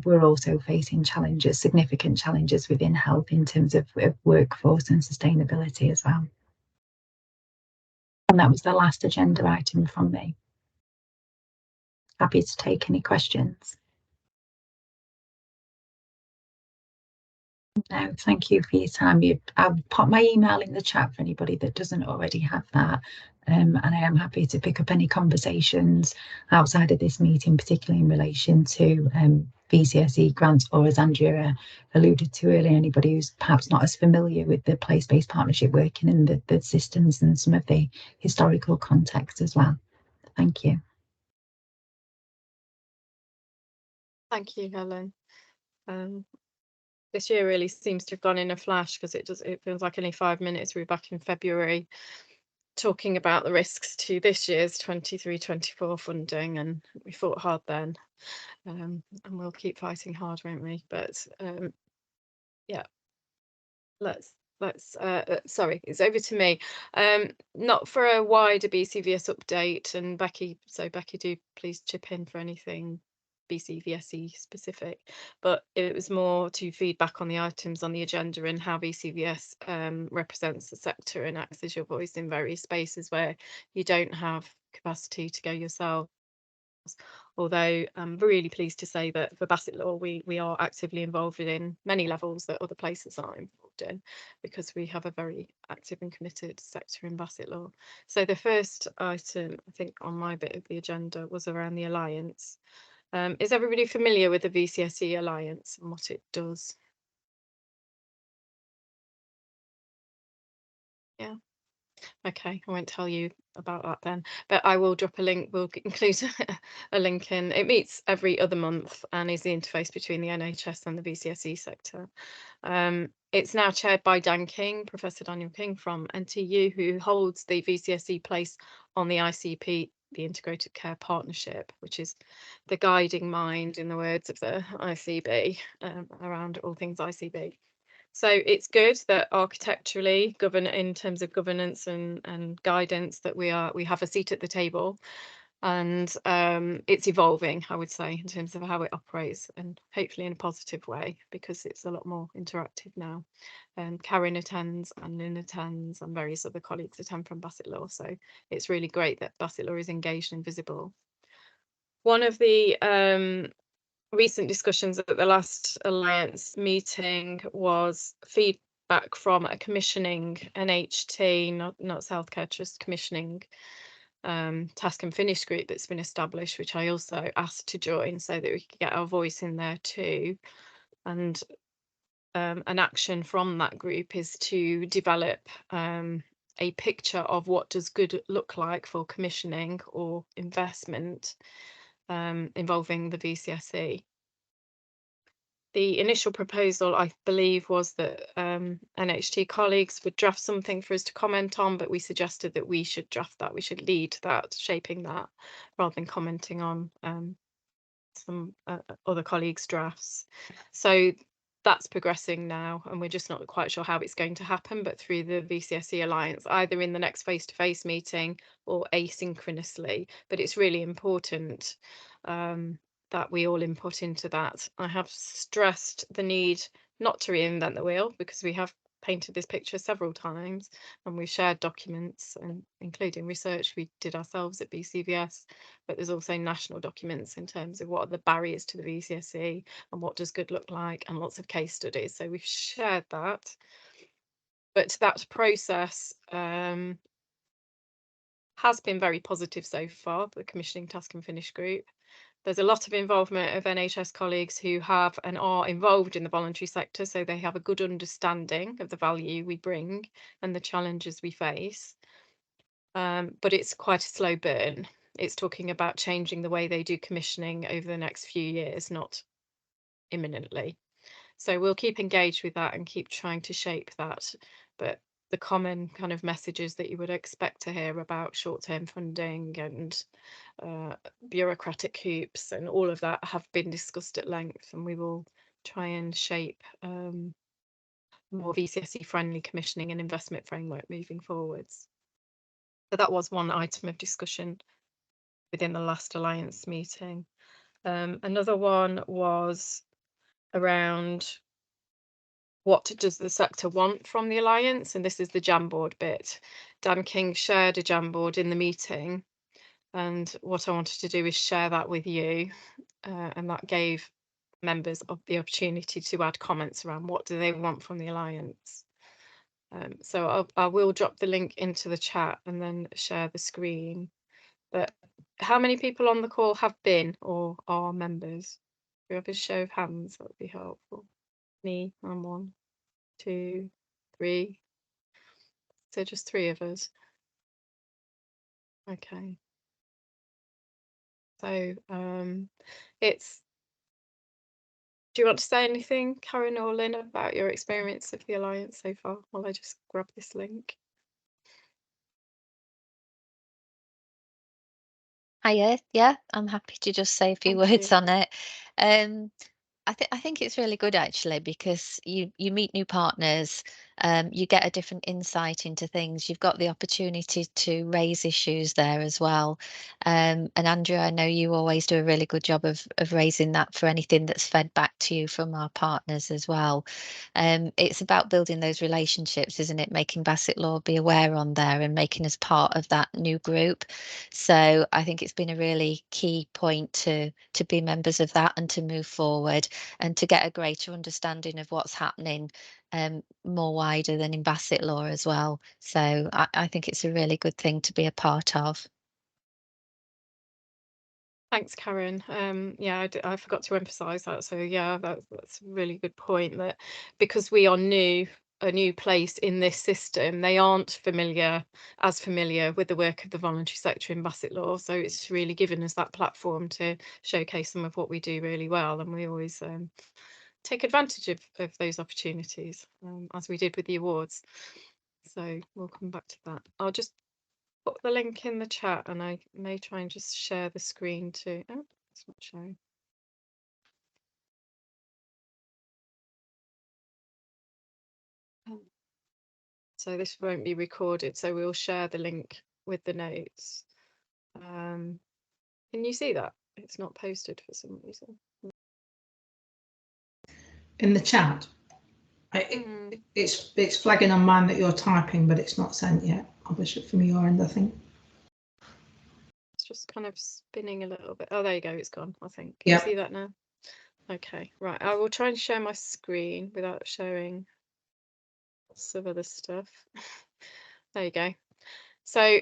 we're also facing challenges, significant challenges within health in terms of workforce and sustainability as well. And that was the last agenda item from me. Happy to take any questions. No, thank you for your time. I'll pop my email in the chat for anybody that doesn't already have that. And I am happy to pick up any conversations outside of this meeting, particularly in relation to VCSE grants, or as Andrea alluded to earlier, anybody who's perhaps not as familiar with the place-based partnership working and the systems and some of the historical context as well. Thank you. Thank you, Helen. This year really seems to have gone in a flash, because it feels like only 5 minutes. We're back in February talking about the risks to this year's 23-24 funding, and we fought hard then, and we'll keep fighting hard, won't we? But yeah, let's sorry, it's over to me. Not for a wider BCVS update, and Becky, do please chip in for anything BCVSE specific, but it was more to feedback on the items on the agenda and how BCVS represents the sector and acts as your voice in various spaces where you don't have capacity to go yourself. Although I'm really pleased to say that for Bassetlaw, we are actively involved in many levels that other places aren't involved in, because we have a very active and committed sector in Bassetlaw. So the first item, I think, on my bit of the agenda was around the Alliance. Is everybody familiar with the VCSE Alliance and what it does? Yeah. Okay, I won't tell you about that then, but I will drop a link. We'll include a link in. It meets every other month and is the interface between the NHS and the VCSE sector. It's now chaired by Dan King, Professor Daniel King from NTU, who holds the VCSE place on the ICP, the Integrated Care Partnership, which is the guiding mind, in the words of the ICB, around all things ICB. So it's good that architecturally, in terms of governance and guidance, that we have a seat at the table, and it's evolving, I would say, in terms of how it operates, and hopefully in a positive way, because it's a lot more interactive now. Karen attends, and Lynn attends, and various other colleagues attend from Bassetlaw, so it's really great that Bassetlaw is engaged and visible. One of the recent discussions at the last Alliance meeting was feedback from a commissioning NHT, not Healthcare Trust, commissioning task and finish group that's been established, which I also asked to join so that we could get our voice in there too. And an action from that group is to develop a picture of what does good look like for commissioning or investment involving the VCSE. The initial proposal, I believe, was that NHT colleagues would draft something for us to comment on, but we suggested that we should draft that, we should lead that, shaping that, rather than commenting on some other colleagues' drafts. So that's progressing now, and we're just not quite sure how it's going to happen, but through the VCSE Alliance, either in the next face-to-face meeting or asynchronously. But it's really important that we all input into that. I have stressed the need not to reinvent the wheel, because we have painted this picture several times, and we've shared documents, and including research we did ourselves at BCVS, but there's also national documents in terms of what are the barriers to the VCSE and what does good look like, and lots of case studies. So we've shared that, but that process has been very positive so far, the commissioning task and finish group. There's a lot of involvement of NHS colleagues who have and are involved in the voluntary sector, so they have a good understanding of the value we bring and the challenges we face. But it's quite a slow burn. It's talking about changing the way they do commissioning over the next few years, not imminently. So we'll keep engaged with that and keep trying to shape that. But the common kind of messages that you would expect to hear about short-term funding and bureaucratic hoops and all of that have been discussed at length, and we will try and shape more VCSE friendly commissioning and investment framework moving forwards. So that was one item of discussion within the last Alliance meeting. Another one was around what does the sector want from the Alliance, and this is the Jamboard bit. Dan King shared a Jamboard in the meeting, and what I wanted to do is share that with you, and that gave members of the opportunity to add comments around what do they want from the Alliance. So I will drop the link into the chat and then share the screen. But how many people on the call have been or are members? Do we have a show of hands? That would be helpful. Me, I'm 1, 2, 3. So just 3 of us. Okay. So it's. Do you want to say anything, Karen or Lynn, about your experience of the Alliance so far while I just grab this link? Hiya, yeah, I'm happy to just say a few words on it. I think it's really good actually, because you meet new partners, you get a different insight into things. You've got the opportunity to raise issues there as well. And Andrew, I know you always do a really good job of raising that for anything that's fed back to you from our partners as well. It's about building those relationships, isn't it? Making Bassetlaw be aware on there and making us part of that new group. So I think it's been a really key point to be members of that and to move forward and to get a greater understanding of what's happening more wider than in Bassetlaw as well. So I think it's a really good thing to be a part of. Thanks, Karen. Yeah, I forgot to emphasise that. So yeah, that's a really good point, that because we are a new place in this system, they aren't as familiar with the work of the voluntary sector in Bassetlaw. So it's really given us that platform to showcase some of what we do really well, and we always take advantage of those opportunities, as we did with the awards. So we'll come back to that. I'll just put the link in the chat, and I may try and just share the screen too. Oh, it's not showing. So this won't be recorded, so we'll share the link with the notes. Can you see that? It's not posted for some reason. In the chat, it's flagging on mine that you're typing, but it's not sent yet. Obviously from your end, I think. It's just kind of spinning a little bit. Oh, there you go. It's gone, I think. Can Yep. you see that now? Okay, right. I will try and share my screen without showing lots of other stuff. There you go. So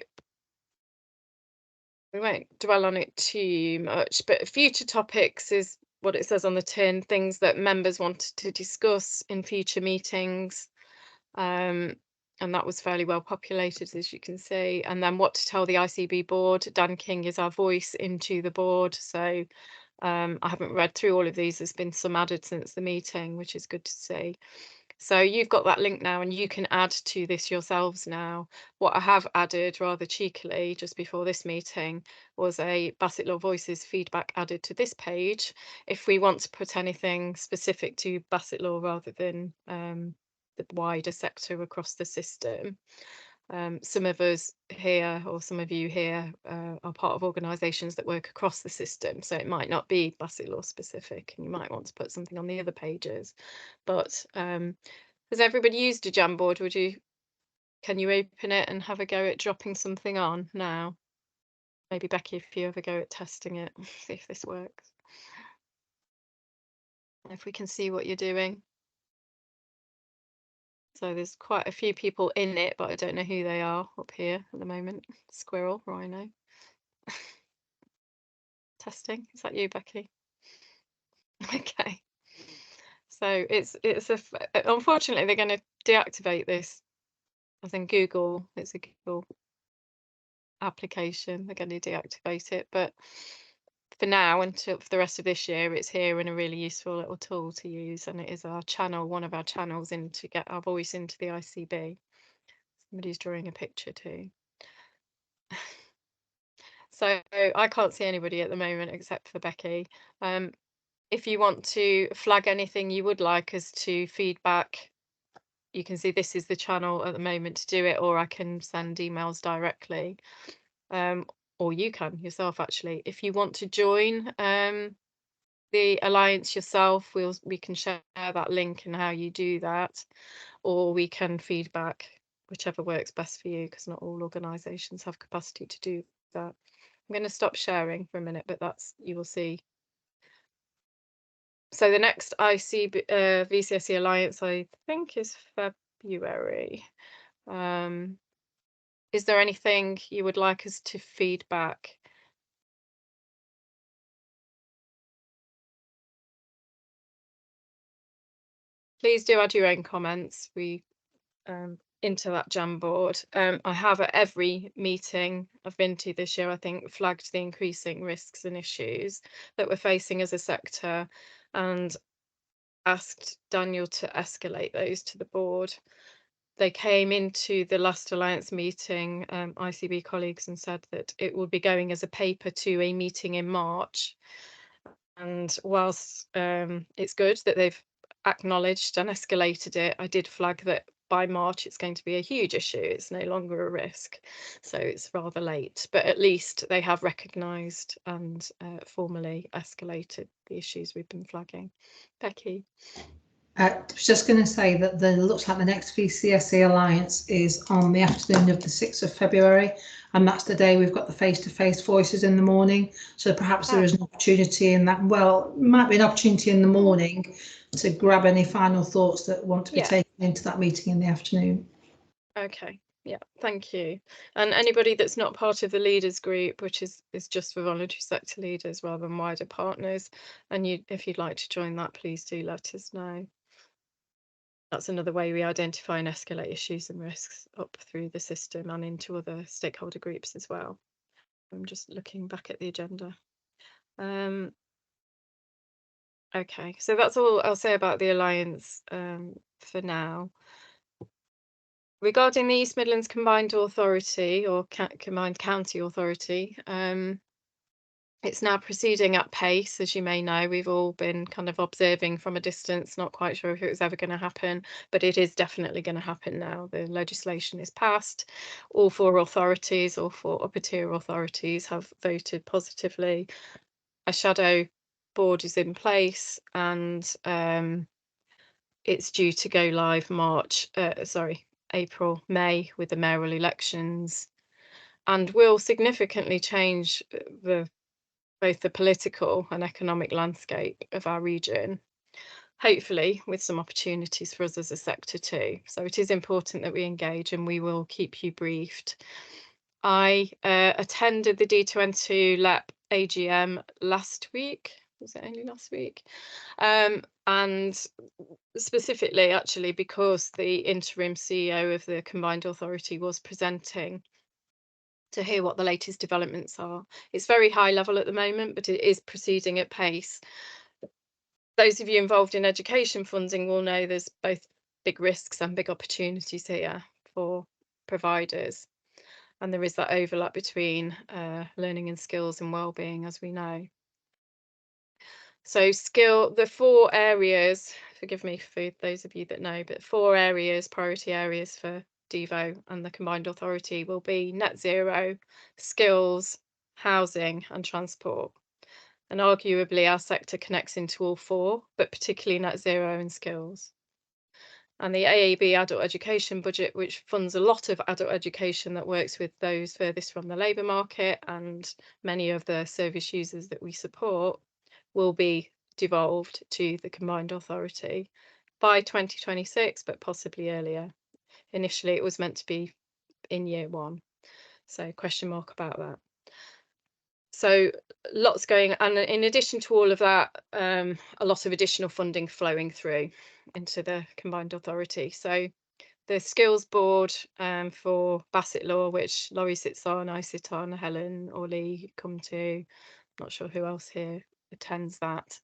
we won't dwell on it too much, but future topics is what it says on the tin, things that members wanted to discuss in future meetings. And that was fairly well populated, as you can see. And then what to tell the ICB board. Dan King is our voice into the board. So I haven't read through all of these. There's been some added since the meeting, which is good to see. So you've got that link now and you can add to this yourselves now. What I have added rather cheekily just before this meeting was a Bassetlaw Voices feedback added to this page if we want to put anything specific to Bassetlaw rather than the wider sector across the system. Some of us here, or some of you here, are part of organisations that work across the system, so it might not be Bassetlaw specific, and you might want to put something on the other pages. But has everybody used a Jamboard? Can you open it and have a go at dropping something on now? Maybe Becky, if you have a go at testing it, see if this works. If we can see what you're doing. So there's quite a few people in it, but I don't know who they are up here at the moment. Squirrel, Rhino. Testing. Is that you, Becky? Okay. So it's unfortunately they're going to deactivate this. As in Google, it's a Google application. They're going to deactivate it, but for now, until for the rest of this year, it's here and a really useful little tool to use, and it is our channel, one of our channels in to get our voice into the ICB. Somebody's drawing a picture too. So I can't see anybody at the moment except for Becky. If you want to flag anything you would like us to feedback, you can see this is the channel at the moment to do it, or I can send emails directly, or you can yourself actually. If you want to join the Alliance yourself, we can share that link and how you do that, or we can feedback, whichever works best for you, because not all organisations have capacity to do that. I'm going to stop sharing for a minute, but that's, you will see. So the next VCSE Alliance, I think, is February. Is there anything you would like us to feedback? Please do add your own comments. We into that Jamboard. I have at every meeting I've been to this year, I think, flagged the increasing risks and issues that we're facing as a sector and asked Daniel to escalate those to the board. They came into the last Alliance meeting, ICB colleagues, and said that it will be going as a paper to a meeting in March. And whilst it's good that they've acknowledged and escalated it, I did flag that by March it's going to be a huge issue. It's no longer a risk, so it's rather late, but at least they have recognised and formally escalated the issues we've been flagging. Becky? I was just going to say that looks like the next VCSE Alliance is on the afternoon of the 6th of February, and that's the day we've got the face-to-face voices in the morning. So perhaps there is an opportunity in that, well, might be an opportunity in the morning to grab any final thoughts that want to be taken into that meeting in the afternoon. Okay, yeah, thank you. And anybody that's not part of the leaders group, which is just for voluntary sector leaders rather than wider partners, and if you'd like to join that, please do let us know. That's another way we identify and escalate issues and risks up through the system and into other stakeholder groups as well. I'm just looking back at the agenda. Okay, so that's all I'll say about the Alliance for now. Regarding the East Midlands Combined Authority, or Combined County Authority, it's now proceeding at pace. As you may know, we've all been kind of observing from a distance, not quite sure if it was ever going to happen, but it is definitely going to happen now. The legislation is passed. All four authorities, or four upper tier authorities, have voted positively. A shadow board is in place, and it's due to go live April, May, with the mayoral elections, and will significantly change both the political and economic landscape of our region, hopefully with some opportunities for us as a sector too. So it is important that we engage, and we will keep you briefed. I attended the D2N2 LEP AGM last week. Was it only last week? And specifically, actually, because the interim CEO of the Combined Authority was presenting, to hear what the latest developments are. It's very high level at the moment, but it is proceeding at pace. Those of you involved in education funding will know there's both big risks and big opportunities here for providers. And there is that overlap between learning and skills and wellbeing, as we know. So the 4 areas, forgive me for those of you that know, but 4 areas, priority areas for Devo and the Combined Authority will be net zero, skills, housing and transport. And arguably our sector connects into all 4, but particularly net zero and skills. And the AAB adult education budget, which funds a lot of adult education that works with those furthest from the labour market and many of the service users that we support, will be devolved to the Combined Authority by 2026, but possibly earlier. Initially, it was meant to be in year 1. So question mark about that. So lots going, and in addition to all of that, a lot of additional funding flowing through into the Combined Authority. So the skills board for Bassetlaw, which Laurie sits on, I sit on, Helen or Lee come to, not sure who else here attends that,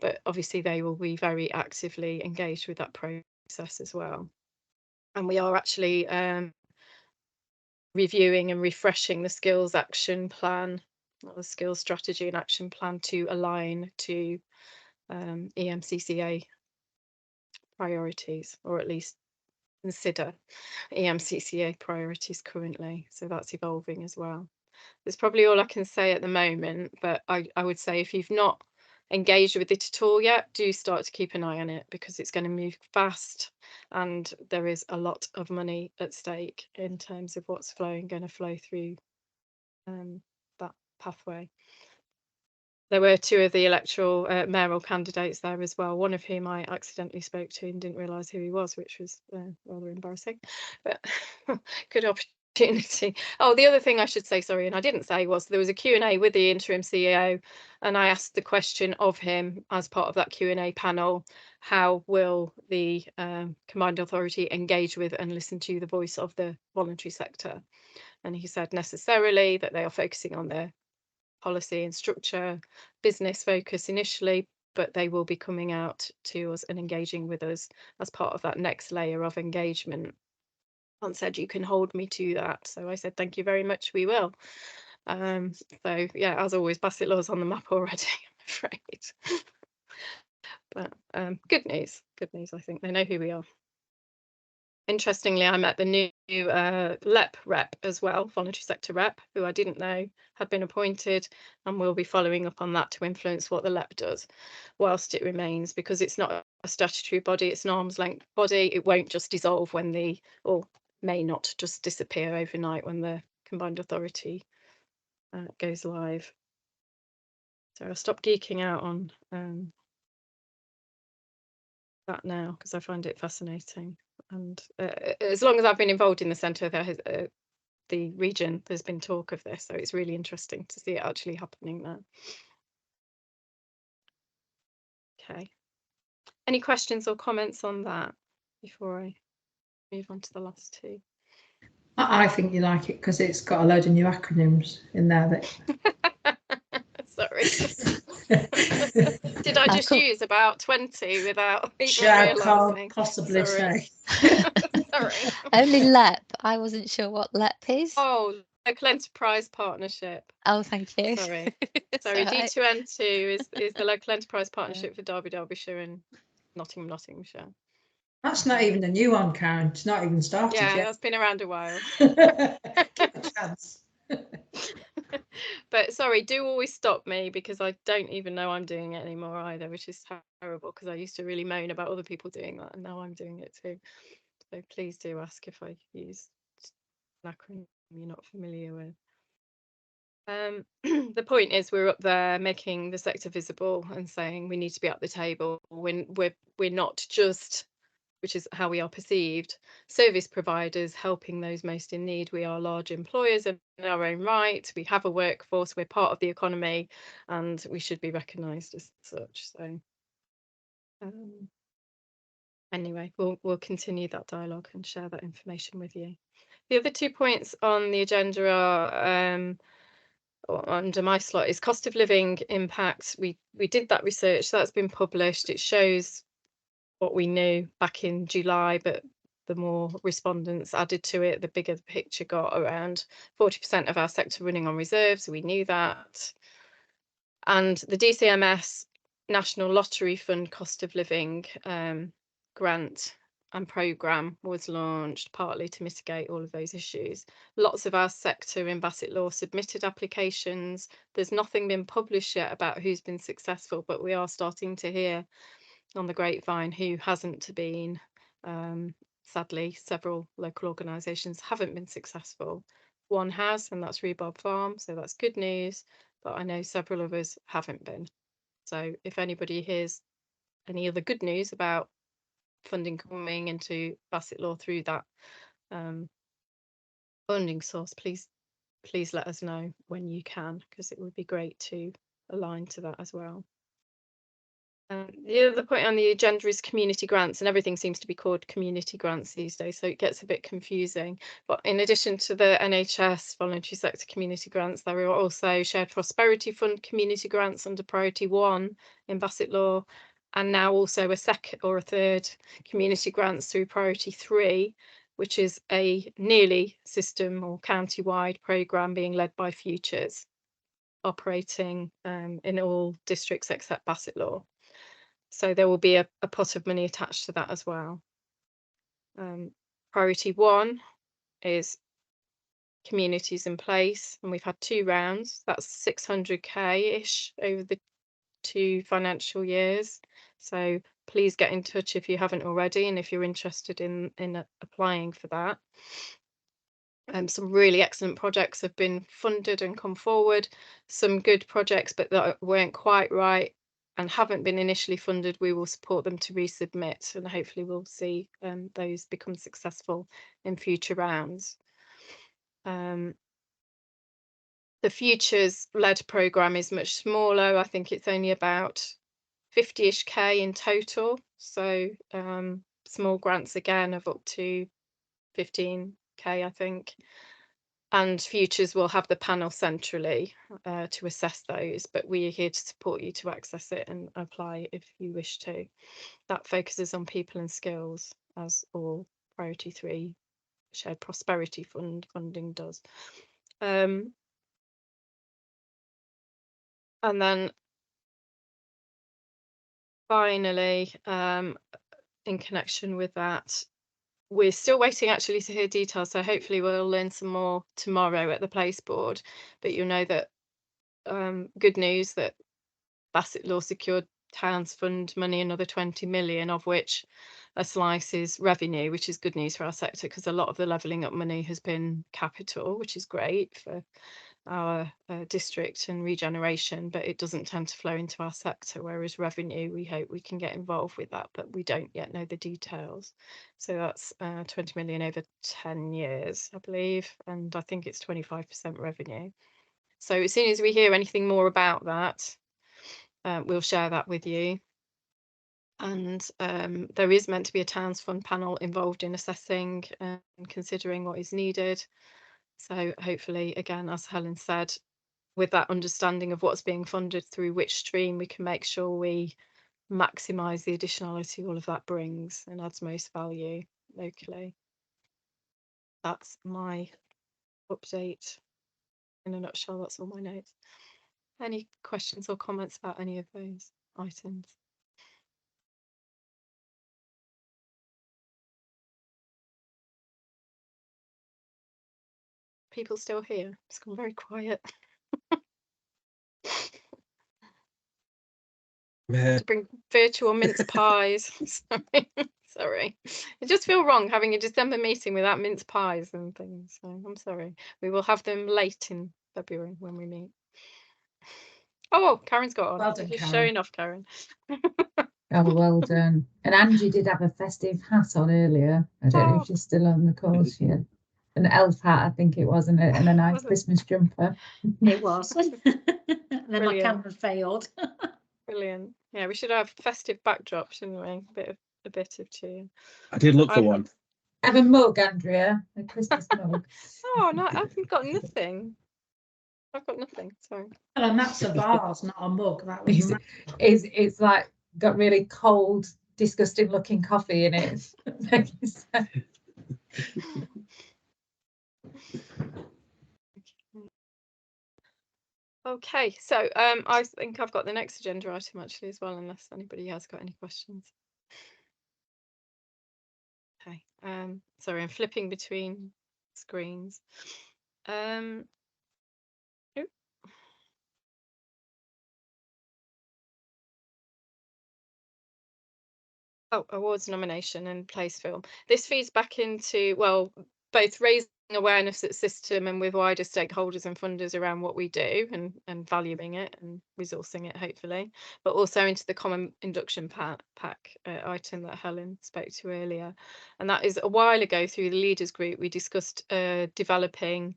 but obviously they will be very actively engaged with that process as well. And we are actually reviewing and refreshing the skills action plan, or the skills strategy and action plan, to align to EMCCA priorities, or at least consider EMCCA priorities currently. So that's evolving as well. That's probably all I can say at the moment, but I would say if you've not engaged with it at all yet, do start to keep an eye on it, because it's going to move fast and there is a lot of money at stake in terms of what's going to flow through that pathway. There were 2 of the electoral mayoral candidates there as well, one of whom I accidentally spoke to and didn't realise who he was, which was rather embarrassing, but good opportunity. Oh, the other thing I should say, sorry, and I didn't say, was there was a Q&A with the interim CEO, and I asked the question of him as part of that Q&A panel: how will the Combined Authority engage with and listen to the voice of the voluntary sector? And he said necessarily that they are focusing on their policy and structure, business focus initially, but they will be coming out to us and engaging with us as part of that next layer of engagement. And said, you can hold me to that. So I said, thank you very much, we will. So yeah, as always, Bassetlaw's on the map already, I'm afraid. But good news, I think they know who we are. Interestingly, I met the new LEP rep as well, voluntary sector rep, who I didn't know had been appointed, and we'll be following up on that to influence what the LEP does whilst it remains, because it's not a statutory body, it's an arm's length body. It won't just dissolve when or may not just disappear overnight when the Combined Authority goes live. So I'll stop geeking out on that now, because I find it fascinating. And as long as I've been involved in the centre, the region, there's been talk of this, so it's really interesting to see it actually happening there. Okay, any questions or comments on that before I move on to the last 2? I think you like it because it's got a load of new acronyms in there that sorry. Did I just use about 20 without even realising? Can't possibly say. Sorry. Only LEP. I wasn't sure what LEP is. Oh, local enterprise partnership. Oh, thank you. Sorry. Sorry, D2N2 is the local enterprise partnership for Derby, Derbyshire and Nottinghamshire. That's not even a new one, Karen. It's not even started yet. Yeah, that's been around a while. Give a chance. But sorry, do always stop me, because I don't even know I'm doing it anymore either, which is terrible, because I used to really moan about other people doing that, and now I'm doing it too. So please do ask if I use an acronym you're not familiar with. The point is, we're up there making the sector visible and saying we need to be at the table when we're not just, which is how we are perceived, service providers helping those most in need. We are large employers in our own right. We have a workforce. We're part of the economy, and we should be recognised as such. So anyway, we'll continue that dialogue and share that information with you. The other 2 points on the agenda are under my slot is cost of living impact. We did that research that's been published. It shows what we knew back in July, but the more respondents added to it, the bigger the picture got. Around 40% of our sector running on reserves, we knew that. And the DCMS National Lottery Fund cost of living grant and programme was launched partly to mitigate all of those issues. Lots of our sector in Bassetlaw submitted applications. There's nothing been published yet about who's been successful, but we are starting to hear on the grapevine who hasn't been. Sadly, several local organisations haven't been successful. One has, and that's Rhubarb Farm, so that's good news, but I know several others haven't been. So if anybody hears any other good news about funding coming into Bassetlaw through that funding source, please let us know when you can, because it would be great to align to that as well. The other point on the agenda is community grants, and everything seems to be called community grants these days, so it gets a bit confusing. But in addition to the NHS voluntary sector community grants, there are also Shared Prosperity Fund community grants under Priority 1 in Bassetlaw, and now also a second or a third community grants through Priority 3, which is a nearly system or county-wide programme being led by Futures, operating in all districts except Bassetlaw. So there will be a pot of money attached to that as well. Priority 1 is communities in place, and we've had 2 rounds. That's 600k-ish over the 2 financial years. So please get in touch if you haven't already, and if you're interested in applying for that. Some really excellent projects have been funded and come forward. Some good projects, but that weren't quite right and haven't been initially funded, we will support them to resubmit, and hopefully we'll see those become successful in future rounds. The Futures led programme is much smaller. I think it's only about 50-ish K in total. So small grants again of up to 15K, I think. And Futures will have the panel centrally to assess those, but we are here to support you to access it and apply if you wish to. That focuses on people and skills, as all Priority 3 Shared Prosperity Fund funding does. And then finally, in connection with that, we're still waiting actually to hear details, so hopefully we'll learn some more tomorrow at the place board, but you'll know that good news that Bassetlaw secured Towns Fund money, another 20 million, of which a slice is revenue, which is good news for our sector, because a lot of the levelling up money has been capital, which is great for our district and regeneration, but it doesn't tend to flow into our sector, whereas revenue, we hope we can get involved with that, but we don't yet know the details. So that's 20 million over 10 years, I believe, and I think it's 25% revenue. So as soon as we hear anything more about that, we'll share that with you. And there is meant to be a Towns Fund panel involved in assessing and considering what is needed. So hopefully, again, as Helen said, with that understanding of what's being funded through which stream, we can make sure we maximise the additionality all of that brings and adds most value locally. That's my update in a nutshell. That's all my notes. Any questions or comments about any of those items? People still here? It's gone very quiet. To bring virtual mince pies. Sorry. It just feels wrong having a December meeting without mince pies and things. So I'm sorry. We will have them late in February when we meet. Oh, Karen's got on. Well done, You're Karen. showing off, Karen. Oh, well done. And Angie did have a festive hat on earlier. I don't know if she's still on the call. She had an elf hat, I think it was, and a nice Christmas jumper. It was. And then my camera failed. Brilliant. Yeah, we should have festive backdrop, shouldn't we? A bit of cheer. I did look for one. Have a mug, Andrea, a Christmas mug. Oh no, I've got nothing. I've got nothing. Sorry. And that's a vase, not a mug. That was It's like got really cold, disgusting looking coffee in it. Okay, so I think I've got the next agenda item actually as well, unless anybody has got any questions. Okay, sorry, I'm flipping between screens. Oop. Oh, awards nomination and place film. This feeds back into, well, both raising awareness at system and with wider stakeholders and funders around what we do and valuing it and resourcing it, hopefully, but also into the common induction pack item that Helen spoke to earlier. And that is a while ago through the leaders group, we discussed developing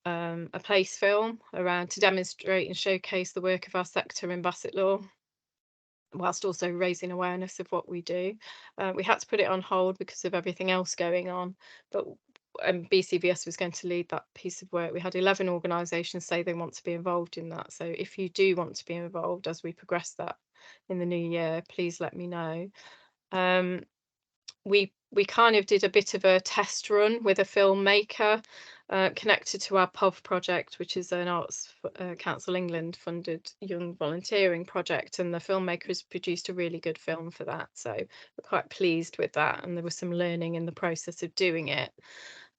a place film around to demonstrate and showcase the work of our sector in Bassetlaw, whilst also raising awareness of what we do. We had to put it on hold because of everything else going on, but BCVS was going to lead that piece of work. We had 11 organisations say they want to be involved in that. So if you do want to be involved as we progress that in the new year, please let me know. We kind of did a bit of a test run with a filmmaker connected to our POV project, which is an Arts Council England funded young volunteering project, and the filmmaker has produced a really good film for that, so we're quite pleased with that, and there was some learning in the process of doing it.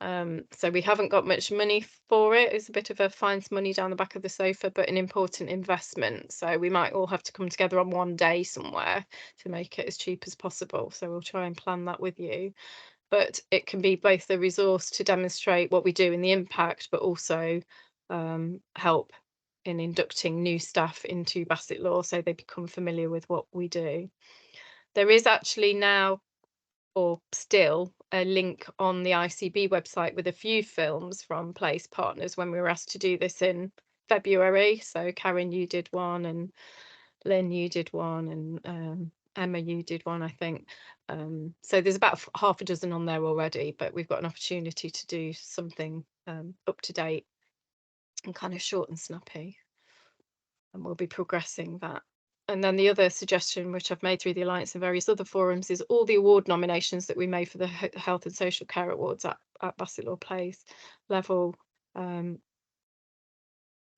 So we haven't got much money for it. It's a bit of a finds money down the back of the sofa, but an important investment. So we might all have to come together on one day somewhere to make it as cheap as possible. So we'll try and plan that with you. But it can be both a resource to demonstrate what we do and the impact, but also help in inducting new staff into Bassetlaw so they become familiar with what we do. There is actually now, or still, a link on the ICB website with a few films from place partners when we were asked to do this in February. So Karen, you did one, and Lynn, you did one, and Emma, you did one, I think. So there's about half a dozen on there already, but we've got an opportunity to do something up to date and kind of short and snappy, and we'll be progressing that. And then the other suggestion, which I've made through the Alliance and various other forums, is all the award nominations that we made for the Health and Social Care Awards at Bassetlaw Place level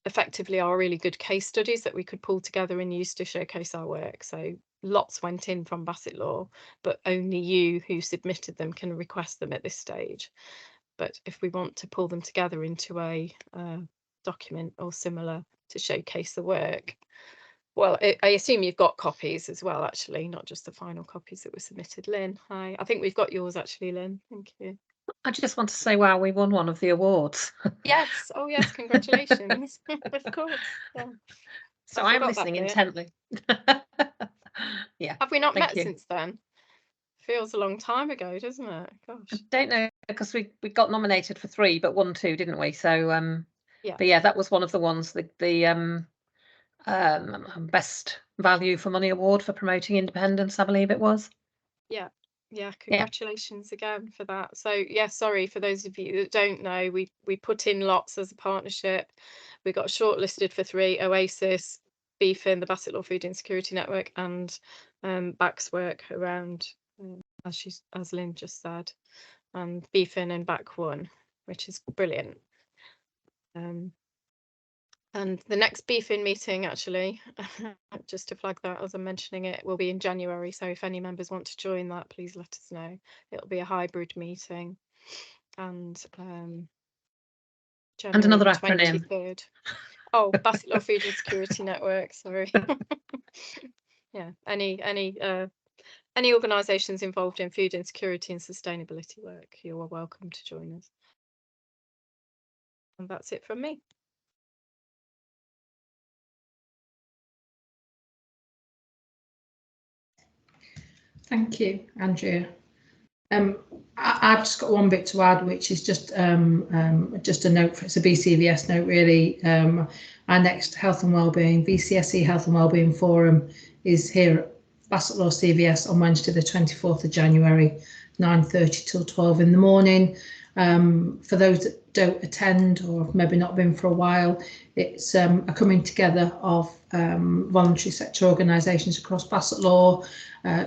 effectively are really good case studies that we could pull together and use to showcase our work. So lots went in from Bassetlaw, but only you who submitted them can request them at this stage. But if we want to pull them together into a document or similar to showcase the work, well, I assume you've got copies as well, actually, not just the final copies that were submitted. Lynn, hi. I think we've got yours, actually, Lynn. Thank you. I just want to say, wow, we won one of the awards. Yes. Oh, yes. Congratulations. Of course. Yeah. So I'm listening intently. Yeah. Have we not met you. since then? Feels a long time ago, doesn't it? Gosh. I don't know, because we got nominated for 3, but won 2, didn't we? So yeah. But yeah, that was one of the ones, the best value for money award for promoting independence, I believe it was. Yeah. Congratulations again for that. So yeah, sorry for those of you that don't know, we put in lots as a partnership. We got shortlisted for 3: Oasis, BFIN, the Bassetlaw Food Insecurity Network, and BAC's work around as Lynn just said, and BFIN and BAC won, which is brilliant. And the next BFIN meeting, actually, just to flag that as I'm mentioning it, will be in January. So if any members want to join that, please let us know. It'll be a hybrid meeting. And January another 23rd. acronym. Oh, Bassetlaw Food Insecurity Network, sorry. Yeah, any organisations involved in food insecurity and sustainability work, you are welcome to join us. And that's it from me. Thank you, Andrea. I've just got one bit to add, which is just a note. It's a BCVS note, really. Our next Health and Wellbeing, VCSE Health and Wellbeing Forum, is here at Bassetlaw CVS on Wednesday, the 24th of January, 9:30 till 12 in the morning. For those that don't attend or have maybe not been for a while, it's a coming together of voluntary sector organisations across Bassetlaw,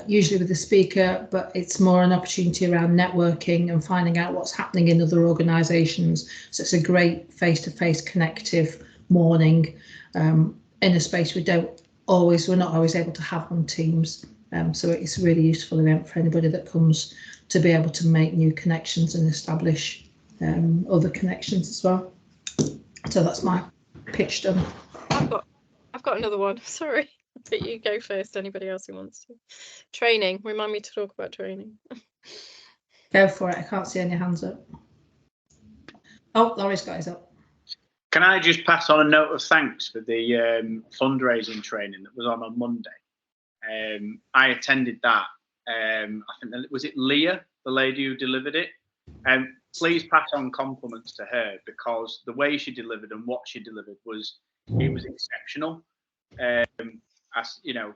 usually with a speaker, but it's more an opportunity around networking and finding out what's happening in other organisations. So it's a great face-to-face connective morning in a space we're not always able to have on Teams. So it's a really useful event for anybody that comes to be able to make new connections and establish other connections as well. So that's my pitch done. I've got another one. Sorry, but you go first. Anybody else who wants to? Training. Remind me to talk about training. Go for it. I can't see any hands up. Oh, Laurie's got his up. Can I just pass on a note of thanks for the fundraising training that was on Monday? I attended that. I think was it Leah, the lady who delivered it. Please pass on compliments to her, because the way she delivered and what she delivered was exceptional. As you know,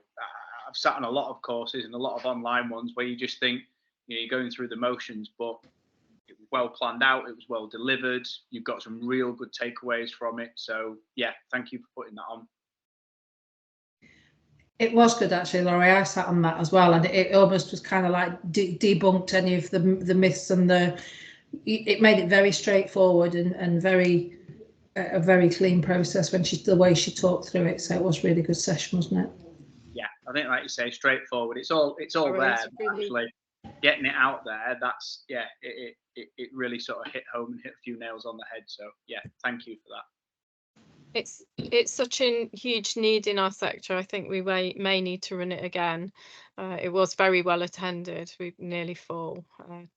I've sat on a lot of courses and a lot of online ones where you just think, you know, you're going through the motions, but it was well planned out, it was well delivered, you've got some real good takeaways from it. So yeah, thank you for putting that on. It was good actually, Laurie. I sat on that as well, and it almost was kind of like debunked any of the myths, and it made it very straightforward and very a very clean process when the way she talked through it. So it was a really good session, wasn't it? Yeah, I think, like you say, straightforward. It's all there. Actually, getting it out there, that's it really sort of hit home and hit a few nails on the head. So yeah, thank you for that. It's such a huge need in our sector. I think we may need to run it again. It was very well attended. We nearly full,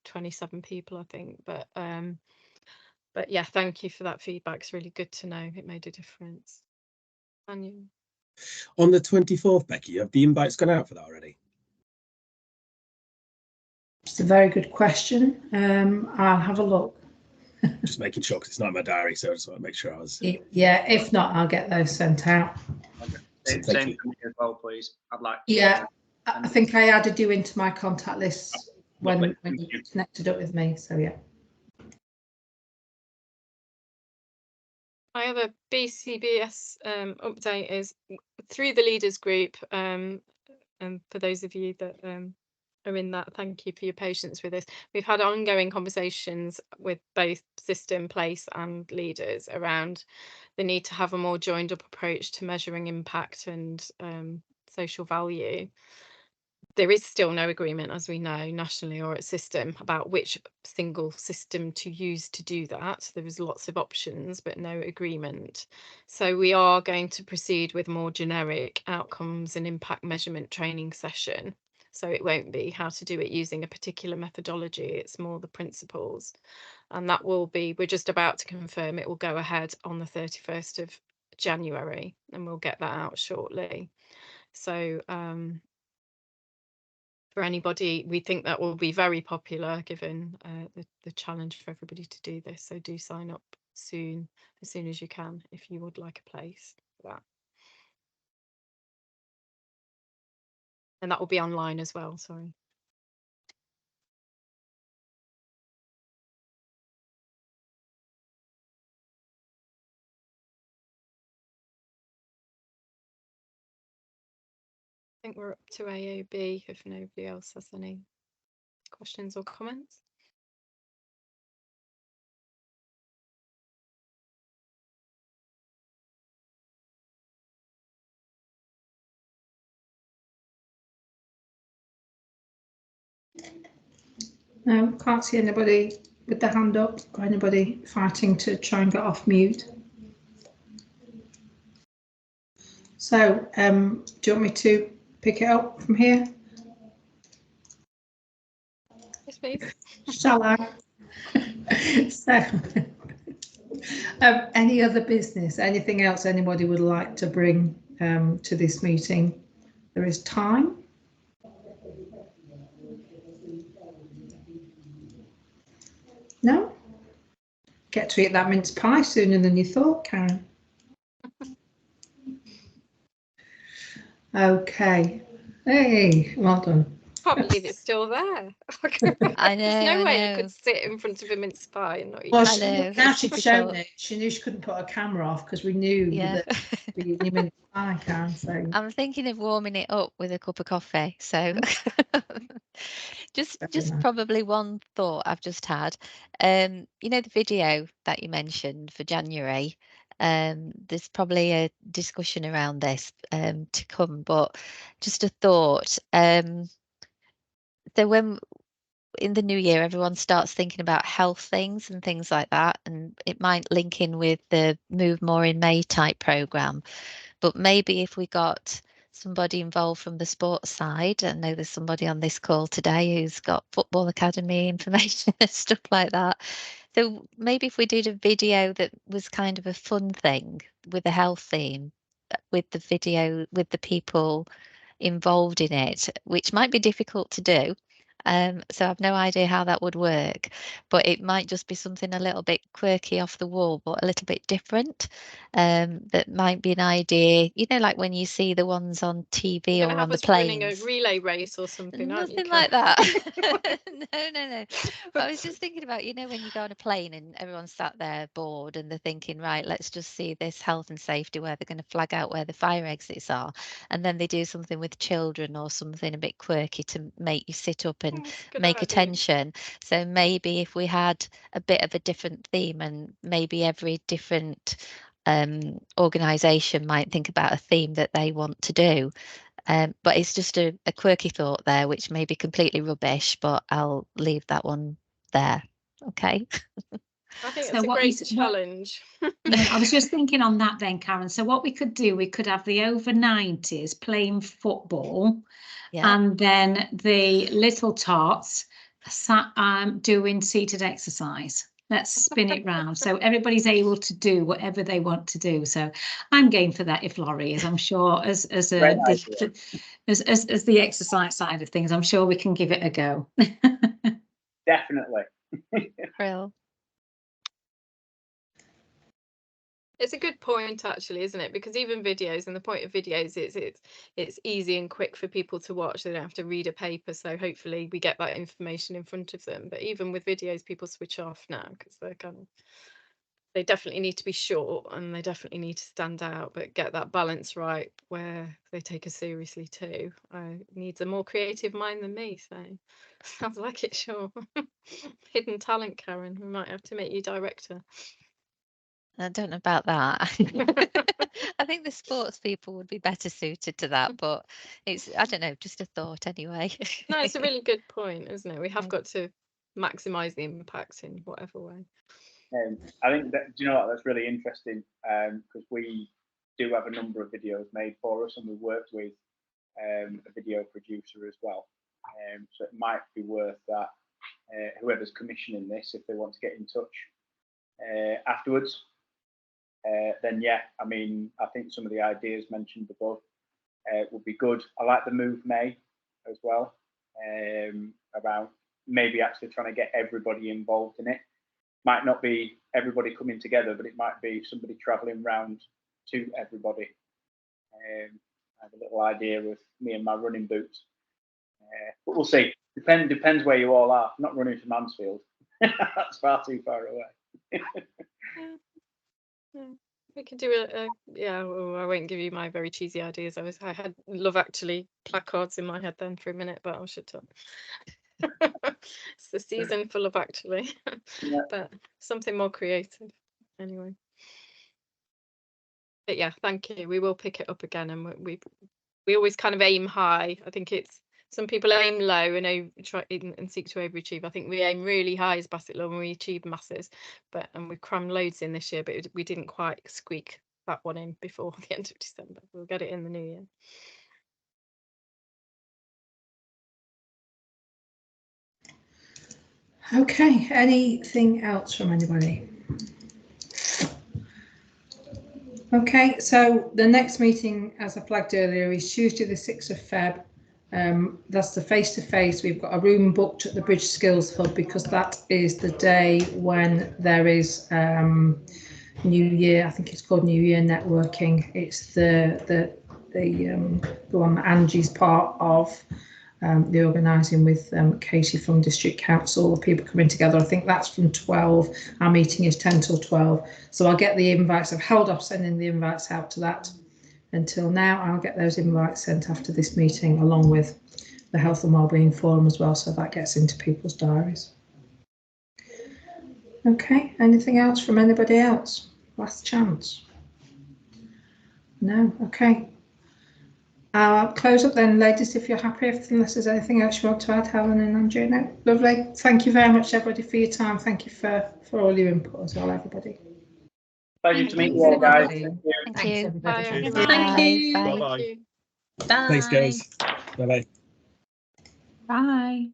27 people, I think. But yeah, thank you for that feedback. It's really good to know. It made a difference. Anya. On the 24th, Becky, have the invites gone out for that already? It's a very good question. I'll have a look. Just making sure, because it's not in my diary, so I just want to make sure I was. Yeah, if not, I'll get those sent out. Okay. Same for me as well, please. I'd like. Yeah, I think I added you into my contact list when you connected up with me. So yeah. I have a BCBS update is through the leaders group, and for those of you that are in that, thank you for your patience with this. We've had ongoing conversations with both system, place and leaders around the need to have a more joined up approach to measuring impact and social value. There is still no agreement, as we know, nationally or at system, about which single system to use to do that. There was lots of options, but no agreement. So we are going to proceed with more generic outcomes and impact measurement training session. So it won't be how to do it using a particular methodology, it's more the principles. And that will be, we're just about to confirm it will go ahead on the 31st of January, and we'll get that out shortly. So for anybody, we think that will be very popular given the challenge for everybody to do this. So do sign up soon, as soon as you can, if you would like a place for that. And that will be online as well, sorry. I think we're up to AOB if nobody else has any questions or comments. No, can't see anybody with their hand up or anybody fighting to try and get off mute. So do you want me to pick it up from here? Yes, please. Shall I? So any other business, anything else anybody would like to bring to this meeting? There is time. No? Get to eat that mince pie sooner than you thought, Karen. Okay. Hey, well done. can't believe it's still there. I know. There's no I way know. I could sit in front of him in Spy and not eat. Well, I know. now It's she's shown difficult. it. She knew she couldn't put her camera off because we knew Yeah. that you meant I can. So I'm thinking of warming it up with a cup of coffee. So just nice. probably one thought I've just had. You know, the video that you mentioned for January, there's probably a discussion around this to come, but just a thought. So when in the new year, everyone starts thinking about health things and things like that, and it might link in with the Move More in May type program. But maybe if we got somebody involved from the sports side, I know there's somebody on this call today who's got football academy information and stuff like that. So maybe if we did a video that was kind of a fun thing with a health theme, with the video, with the people involved in it, which might be difficult to do. So I've no idea how that would work, but it might just be something a little bit quirky off the wall, but a little bit different. That might be an idea, you know, like when you see the ones on TV You're or gonna on have the us running a planes. relay race or something, aren't you? Nothing like that. No. But I was just thinking about, you know, when you go on a plane and everyone's sat there bored and they're thinking, right, let's just see this health and safety where they're going to flag out where the fire exits are. And then they do something with children or something a bit quirky to make you sit up and make attention. So maybe if we had a bit of a different theme, and maybe every different organization might think about a theme that they want to do. But it's just a quirky thought there, which may be completely rubbish, but I'll leave that one there. Okay. I think So it's a what great is challenge. Yeah, I was just thinking on that then, Karen. So what we could do, we could have the over 90s playing football, Yeah. and then the little tots doing seated exercise. Let's spin it round so everybody's able to do whatever they want to do. So I'm game for that if Laurie is. I'm sure as the exercise side of things, I'm sure we can give it a go. Definitely. Brill. It's a good point, actually, isn't it? Because even videos, and the point of videos is it's easy and quick for people to watch. They don't have to read a paper. So hopefully we get that information in front of them. But even with videos, people switch off now because they definitely need to be short and they definitely need to stand out, but get that balance right where they take us seriously too. Needs a more creative mind than me, so sounds like it. Sure. Hidden talent, Karen. We might have to make you director. I don't know about that. I think the sports people would be better suited to that, but it's, I don't know, just a thought anyway. No, it's a really good point, isn't it? We have got to maximise the impact in whatever way. I think that, do you know what, that's really interesting, because we do have a number of videos made for us, and we've worked with a video producer as well. So it might be worth that whoever's commissioning this, if they want to get in touch afterwards, then yeah, I mean, I think some of the ideas mentioned above would be good. I like the Move May as well, about maybe actually trying to get everybody involved in it. Might not be everybody coming together, but it might be somebody travelling round to everybody. I have a little idea with me and my running boots, but we'll see. Depends where you all are. I'm not running to Mansfield. That's far too far away. Yeah. We could do yeah. Well, I won't give you my very cheesy ideas. I had Love Actually placards in my head then for a minute, but I'll shut up. It's the season for Love Actually. Yeah. But something more creative anyway. But yeah, thank you. We will pick it up again, and we always kind of aim high. I think it's some people aim low and try and seek to overachieve. I think we aim really high as Bassetlaw and we achieve masses, and we've crammed loads in this year, but we didn't quite squeak that one in before the end of December. We'll get it in the new year. Okay, anything else from anybody? Okay, so the next meeting, as I flagged earlier, is Tuesday the 6th of Feb. That's the face-to-face. We've got a room booked at the Bridge Skills Hub because that is the day when there is New Year. I think it's called New Year networking. It's the one that Angie's part of. the organising with Katie from District Council, people coming together. I think that's from 12. Our meeting is 10 till 12. So I'll get the invites. I've held off sending the invites out to that until now. I'll get those invites sent after this meeting, along with the Health and Wellbeing Forum as well, so that gets into people's diaries. Okay, anything else from anybody else? Last chance. No, okay. I'll close up then, ladies, if you're happy, unless there's anything else you want to add, Helen and Andrew. No, lovely. Thank you very much, everybody, for your time. Thank you for all your input as well, everybody. Pleasure to meet you all, guys. Thank you. Thank you. Bye, Thank everybody. you. Bye. Bye-bye. Thank you. Thanks, guys. Bye bye. Bye.